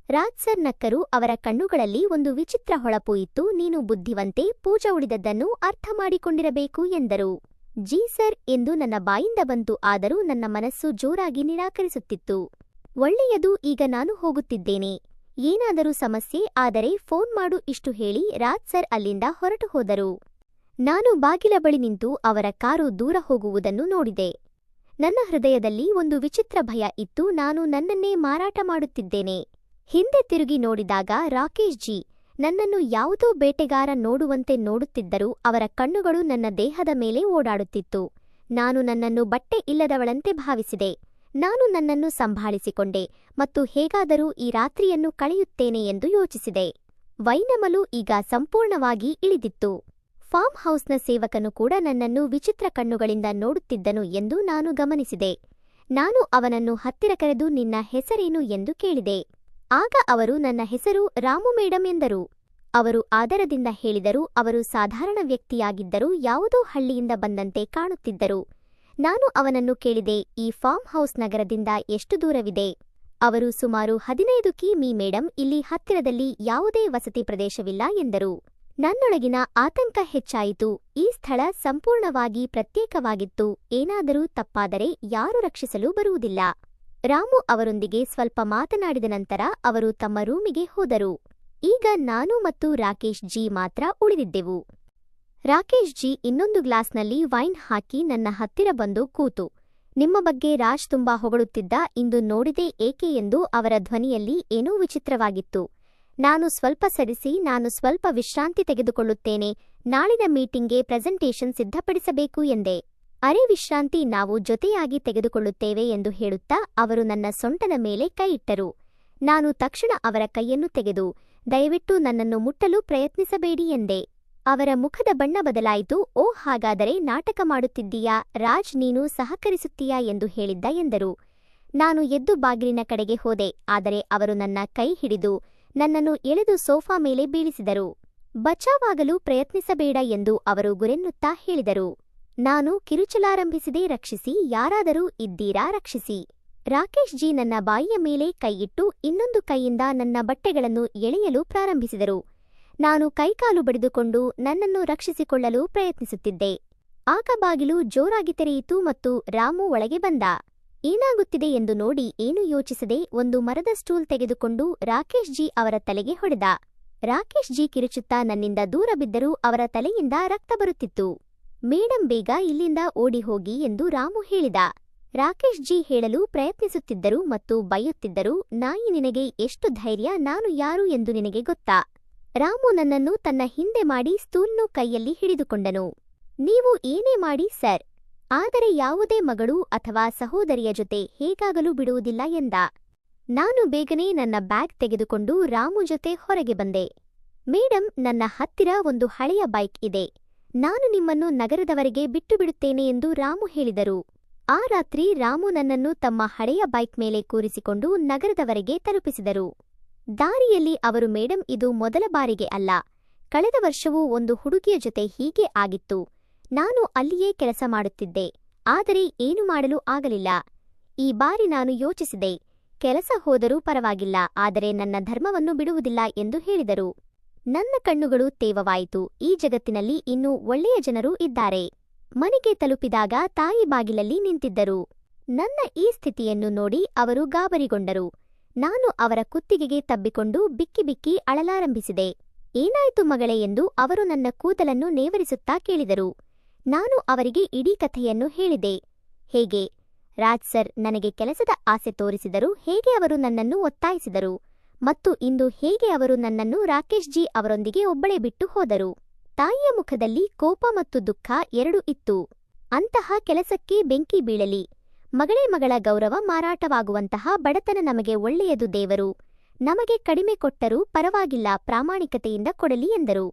ರಾಜ್ ಸರ್ ನಕ್ಕರು. ಅವರ ಕಣ್ಣುಗಳಲ್ಲಿ ಒಂದು ವಿಚಿತ್ರ ಹೊಳಪು ಇತ್ತು. ನೀನು ಬುದ್ಧಿವಂತೆ, ಪೂಜಾ ಉಳಿದದ್ದನ್ನು ಅರ್ಥ ಮಾಡಿಕೊಂಡಿರಬೇಕು ಎಂದರು. ಜಿ ಸರ್ ಎಂದು ನನ್ನ ಬಾಯಿಂದ ಬಂತು. ಆದರೂ ನನ್ನ ಮನಸ್ಸು ಜೋರಾಗಿ ನಿರಾಕರಿಸುತ್ತಿತ್ತು. ಒಳ್ಳೆಯದು, ಈಗ ನಾನು ಹೋಗುತ್ತಿದ್ದೇನೆ. ಏನಾದರೂ ಸಮಸ್ಯೆ ಆದರೆ ಫೋನ್ ಮಾಡು ಇಷ್ಟು ಹೇಳಿ ರಾಜ್ ಸರ್ ಅಲ್ಲಿಂದ ಹೊರಟು ಹೋದರು. ನಾನು ಬಾಗಿಲ ಬಳಿ ನಿಂತು ಅವರ ಕಾರು ದೂರ ಹೋಗುವುದನ್ನು ನೋಡಿದೆ. ನನ್ನ ಹೃದಯದಲ್ಲಿ ಒಂದು ವಿಚಿತ್ರ ಭಯ ಇತ್ತು. ನಾನು ನನ್ನನ್ನೇ ಮಾರಾಟ ಮಾಡುತ್ತಿದ್ದೇನೆ. ಹಿಂದೆ ತಿರುಗಿ ನೋಡಿದಾಗ ರಾಕೇಶ್ ಜಿ ನನ್ನನ್ನು ಯಾವುದೋ ಬೇಟೆಗಾರ ನೋಡುವಂತೆ ನೋಡುತ್ತಿದ್ದರು. ಅವರ ಕಣ್ಣುಗಳು ನನ್ನ ದೇಹದ ಮೇಲೆ ಓಡಾಡುತ್ತಿತ್ತು. ನಾನು ನನ್ನನ್ನು ಬಟ್ಟೆ ಇಲ್ಲದವಳಂತೆ ಭಾವಿಸಿದೆ. ನಾನು ನನ್ನನ್ನು ಸಂಭಾಳಿಸಿಕೊಂಡೆ ಮತ್ತು ಹೇಗಾದರೂ ಈ ರಾತ್ರಿಯನ್ನು ಕಳೆಯುತ್ತೇನೆ ಎಂದು ಯೋಚಿಸಿದೆ. ವೈನಮಲು ಈಗ ಸಂಪೂರ್ಣವಾಗಿ ಇಳಿದಿತ್ತು. ಫಾರ್ಮ್ ಹೌಸ್ನ ಸೇವಕನು ಕೂಡ ನನ್ನನ್ನು ವಿಚಿತ್ರ ಕಣ್ಣುಗಳಿಂದ ನೋಡುತ್ತಿದ್ದನು ಎಂದು ನಾನು ಗಮನಿಸಿದೆ. ನಾನು ಅವನನ್ನು ಹತ್ತಿರ ಕರೆದು ನಿನ್ನ ಹೆಸರೇನು ಎಂದು ಕೇಳಿದೆ. ಆಗ ಅವರು ನನ್ನ ಹೆಸರು ರಾಮು ಮೇಡಂ ಎಂದರು. ಅವರು ಆದರದಿಂದ ಹೇಳಿದರು. ಅವರು ಸಾಧಾರಣ ವ್ಯಕ್ತಿಯಾಗಿದ್ದರು. ಯಾವುದೋ ಹಳ್ಳಿಯಿಂದ ಬಂದಂತೆ ಕಾಣುತ್ತಿದ್ದರು. ನಾನು ಅವನನ್ನು ಕೇಳಿದೆ, ಈ ಫಾರ್ಮ್ ಹೌಸ್ ನಗರದಿಂದ ಎಷ್ಟು ದೂರವಿದೆ? ಅವರು ಸುಮಾರು 15 ಕಿ.ಮೀ ಮೇಡಂ, ಇಲ್ಲಿ ಹತ್ತಿರದಲ್ಲಿ ಯಾವುದೇ ವಸತಿ ಪ್ರದೇಶವಿಲ್ಲ ಎಂದರು. ನನ್ನೊಳಗಿನ ಆತಂಕ ಹೆಚ್ಚಾಯಿತು. ಈ ಸ್ಥಳ ಸಂಪೂರ್ಣವಾಗಿ ಪ್ರತ್ಯೇಕವಾಗಿತ್ತು. ಏನಾದರೂ ತಪ್ಪಾದರೆ ಯಾರೂ ರಕ್ಷಿಸಲು ಬರುವುದಿಲ್ಲ. ರಾಮು ಅವರೊಂದಿಗೆ ಸ್ವಲ್ಪ ಮಾತನಾಡಿದ ನಂತರ ಅವರು ತಮ್ಮ ರೂಮಿಗೆ ಹೋದರು. ಈಗ ನಾನು ಮತ್ತು ರಾಕೇಶ್ ಜಿ ಮಾತ್ರ ಉಳಿದಿದ್ದೆವು. ರಾಕೇಶ್ ಜಿ ಇನ್ನೊಂದು ಗ್ಲಾಸ್ನಲ್ಲಿ ವೈನ್ ಹಾಕಿ ನನ್ನ ಹತ್ತಿರ ಬಂದು ಕೂತು, ನಿಮ್ಮ ಬಗ್ಗೆ ರಾಜ್ ತುಂಬಾ ಹೊಗಳುತ್ತಿದ್ದ, ಇಂದು ನೋಡಿದೆ ಏಕೆ ಎಂದು ಅವರ ಧ್ವನಿಯಲ್ಲಿ ಏನೋ ವಿಚಿತ್ರವಾಗಿತ್ತು. ನಾನು ಸ್ವಲ್ಪ ಸರಿಸಿ, ನಾನು ಸ್ವಲ್ಪ ವಿಶ್ರಾಂತಿ ತೆಗೆದುಕೊಳ್ಳುತ್ತೇನೆ. ನಾಳಿನ ಮೀಟಿಂಗ್ಗೆ ಪ್ರೆಸೆಂಟೇಷನ್ ಸಿದ್ಧಪಡಿಸಬೇಕು ಎಂದೆ. ಅರೆ ವಿಶ್ರಾಂತಿ ನಾವು ಜೊತೆಯಾಗಿ ತೆಗೆದುಕೊಳ್ಳುತ್ತೇವೆ ಎಂದು ಹೇಳುತ್ತಾ ಅವರು ನನ್ನ ಸೊಂಟದ ಮೇಲೆ ಕೈಯಿಟ್ಟರು. ನಾನು ತಕ್ಷಣ ಅವರ ಕೈಯನ್ನು ತೆಗೆದು, ದಯವಿಟ್ಟು ನನ್ನನ್ನು ಮುಟ್ಟಲು ಪ್ರಯತ್ನಿಸಬೇಡಿ ಎಂದೆ. ಅವರ ಮುಖದ ಬಣ್ಣ ಬದಲಾಯಿತು. ಓ, ಹಾಗಾದರೆ ನಾಟಕ ಮಾಡುತ್ತಿದ್ದೀಯಾ ರಾಜ್, ನೀನು ಸಹಕರಿಸುತ್ತೀಯಾ ಎಂದು ಹೇಳಿದ್ದ ಎಂದರು. ನಾನು ಎದ್ದು ಬಾಗಿಲಿನ ಕಡೆಗೆ ಹೋದೆ. ಆದರೆ ಅವರು ನನ್ನ ಕೈ ಹಿಡಿದು ನನ್ನನ್ನು ಎಳೆದು ಸೋಫಾ ಮೇಲೆ ಬೀಳಿಸಿದರು. ಬಚಾವಾಗಲು ಪ್ರಯತ್ನಿಸಬೇಡ ಎಂದು ಅವರು ಗುರೆನ್ನುತ್ತಾ ಹೇಳಿದರು. ನಾನು ಕಿರುಚಲಾರಂಭಿಸಿದೆ. ರಕ್ಷಿಸಿ, ಯಾರಾದರೂ ಇದ್ದೀರಾ, ರಕ್ಷಿಸಿ. ರಾಕೇಶ್ ಜಿ ನನ್ನ ಬಾಯಿಯ ಮೇಲೆ ಕೈಯಿಟ್ಟು ಇನ್ನೊಂದು ಕೈಯಿಂದ ನನ್ನ ಬಟ್ಟೆಗಳನ್ನು ಎಳೆಯಲು ಪ್ರಾರಂಭಿಸಿದರು. ನಾನು ಕೈಕಾಲು ಬಡಿದುಕೊಂಡು ನನ್ನನ್ನು ರಕ್ಷಿಸಿಕೊಳ್ಳಲು ಪ್ರಯತ್ನಿಸುತ್ತಿದ್ದೆ. ಆಗ ಬಾಗಿಲು ಜೋರಾಗಿ ತೆರೆಯಿತು ಮತ್ತು ರಾಮು ಒಳಗೆ ಬಂದ. ಏನಾಗುತ್ತಿದೆ ಎಂದು ನೋಡಿ ಏನೂ ಯೋಚಿಸದೆ ಒಂದು ಮರದ ಸ್ಟೂಲ್ ತೆಗೆದುಕೊಂಡು ರಾಕೇಶ್ ಜಿ ಅವರ ತಲೆಗೆ ಹೊಡೆದ. ರಾಕೇಶ್ ಜಿ ಕಿರುಚುತ್ತಾ ನನ್ನಿಂದ ದೂರ ಬಿದ್ದರೂ ಅವರ ತಲೆಯಿಂದ ರಕ್ತ ಬರುತ್ತಿತ್ತು. ಮೇಡಂ, ಬೇಗ ಇಲ್ಲಿಂದ ಓಡಿ ಹೋಗಿ ಎಂದು ರಾಮು ಹೇಳಿದ. ರಾಕೇಶ್ ಜಿ ಹೇಳಲು ಪ್ರಯತ್ನಿಸುತ್ತಿದ್ದರು ಮತ್ತು ಬೈಯುತ್ತಿದ್ದರು. ನಾಯಿ, ನಿನಗೆ ಎಷ್ಟು ಧೈರ್ಯ? ನಾನು ಯಾರು ಎಂದು ನಿನಗೆ ಗೊತ್ತಾ? ರಾಮು ನನ್ನನ್ನು ತನ್ನ ಹಿಂದೆ ಮಾಡಿ ಸ್ಟೂಲ್ನು ಕೈಯಲ್ಲಿ ಹಿಡಿದುಕೊಂಡನು. ನೀವು ಏನೇ ಮಾಡಿ ಸರ್, ಆದರೆ ಯಾವುದೇ ಮಗಳು ಅಥವಾ ಸಹೋದರಿಯ ಜೊತೆ ಹೇಗಾಗಲೂ ಬಿಡುವುದಿಲ್ಲ ಎಂದ. ನಾನು ಬೇಗನೆ ನನ್ನ ಬ್ಯಾಗ್ ತೆಗೆದುಕೊಂಡು ರಾಮು ಜೊತೆ ಹೊರಗೆ ಬಂದೆ. ಮೇಡಂ, ನನ್ನ ಹತ್ತಿರ ಒಂದು ಹಳೆಯ ಬೈಕ್ ಇದೆ. ನಾನು ನಿಮ್ಮನ್ನು ನಗರದವರೆಗೆ ಬಿಟ್ಟು ಬಿಡುತ್ತೇನೆ ಎಂದು ರಾಮು ಹೇಳಿದರು. ಆ ರಾತ್ರಿ ರಾಮು ನನ್ನನ್ನು ತಮ್ಮ ಹಳೆಯ ಬೈಕ್ ಮೇಲೆ ಕೂರಿಸಿಕೊಂಡು ನಗರದವರೆಗೆ ತಲುಪಿಸಿದರು. ದಾರಿಯಲ್ಲಿ ಅವರು, ಮೇಡಂ, ಇದು ಮೊದಲ ಬಾರಿಗೆ ಅಲ್ಲ. ಕಳೆದ ವರ್ಷವೂ ಒಂದು ಹುಡುಗಿಯ ಜೊತೆ ಹೀಗೆ ಆಗಿತ್ತು. ನಾನು ಅಲ್ಲಿಯೇ ಕೆಲಸ ಮಾಡುತ್ತಿದ್ದೆ. ಆದರೆ ಏನು ಮಾಡಲು ಆಗಲಿಲ್ಲ. ಈ ಬಾರಿ ನಾನು ಯೋಚಿಸಿದೆ, ಕೆಲಸ ಹೋದರೂ ಪರವಾಗಿಲ್ಲ, ಆದರೆ ನನ್ನ ಧರ್ಮವನ್ನು ಬಿಡುವುದಿಲ್ಲ ಎಂದು ಹೇಳಿದರು. ನನ್ನ ಕಣ್ಣುಗಳು ತೇವವಾಯಿತು. ಈ ಜಗತ್ತಿನಲ್ಲಿ ಇನ್ನೂ ಒಳ್ಳೆಯ ಜನರು ಇದ್ದಾರೆ. ಮನೆಗೆ ತಲುಪಿದಾಗ ತಾಯಿ ಬಾಗಿಲಲ್ಲಿ ನಿಂತಿದ್ದರು. ನನ್ನ ಈ ಸ್ಥಿತಿಯನ್ನು ನೋಡಿ ಅವರು ಗಾಬರಿಗೊಂಡರು. ನಾನು ಅವರ ಕುತ್ತಿಗೆಗೆ ತಬ್ಬಿಕೊಂಡು ಬಿಕ್ಕಿ ಬಿಕ್ಕಿ ಅಳಲಾರಂಭಿಸಿದೆ. ಏನಾಯ್ತು ಮಗಳೇ ಎಂದು ಅವರು ನನ್ನ ಕೂದಲನ್ನು ನೇವರಿಸುತ್ತಾ ಕೇಳಿದರು. ನಾನು ಅವರಿಗೆ ಇಡೀ ಕಥೆಯನ್ನು ಹೇಳಿದೆ. ಹೇಗೆ ರಾಜ್ ಸರ್ ನನಗೆ ಕೆಲಸದ ಆಸೆ ತೋರಿಸಿದರು, ಹೇಗೆ ಅವರು ನನ್ನನ್ನು ಒತ್ತಾಯಿಸಿದರು, ಮತ್ತು ಇಂದು ಹೇಗೆ ಅವರು ನನ್ನನ್ನು ರಾಕೇಶ್ ಜಿ ಅವರೊಂದಿಗೆ ಒಬ್ಬಳೇ ಬಿಟ್ಟು ಹೋದರು. ತಾಯಿಯ ಮುಖದಲ್ಲಿ ಕೋಪ ಮತ್ತು ದುಃಖ ಎರಡೂ ಇತ್ತು. ಅಂತಹ ಕೆಲಸಕ್ಕೆ ಬೆಂಕಿ ಬೀಳಲಿ. ಮಗಳ ಗೌರವ ಮಾರಾಟವಾಗುವಂತಹ ಬಡತನ ನಮಗೆ ಒಳ್ಳೆಯದು. ದೇವರು ನಮಗೆ ಕಡಿಮೆ ಕೊಟ್ಟರೂ ಪರವಾಗಿಲ್ಲ, ಪ್ರಾಮಾಣಿಕತೆಯಿಂದ ಕೊಡಲಿ ಎಂದರು.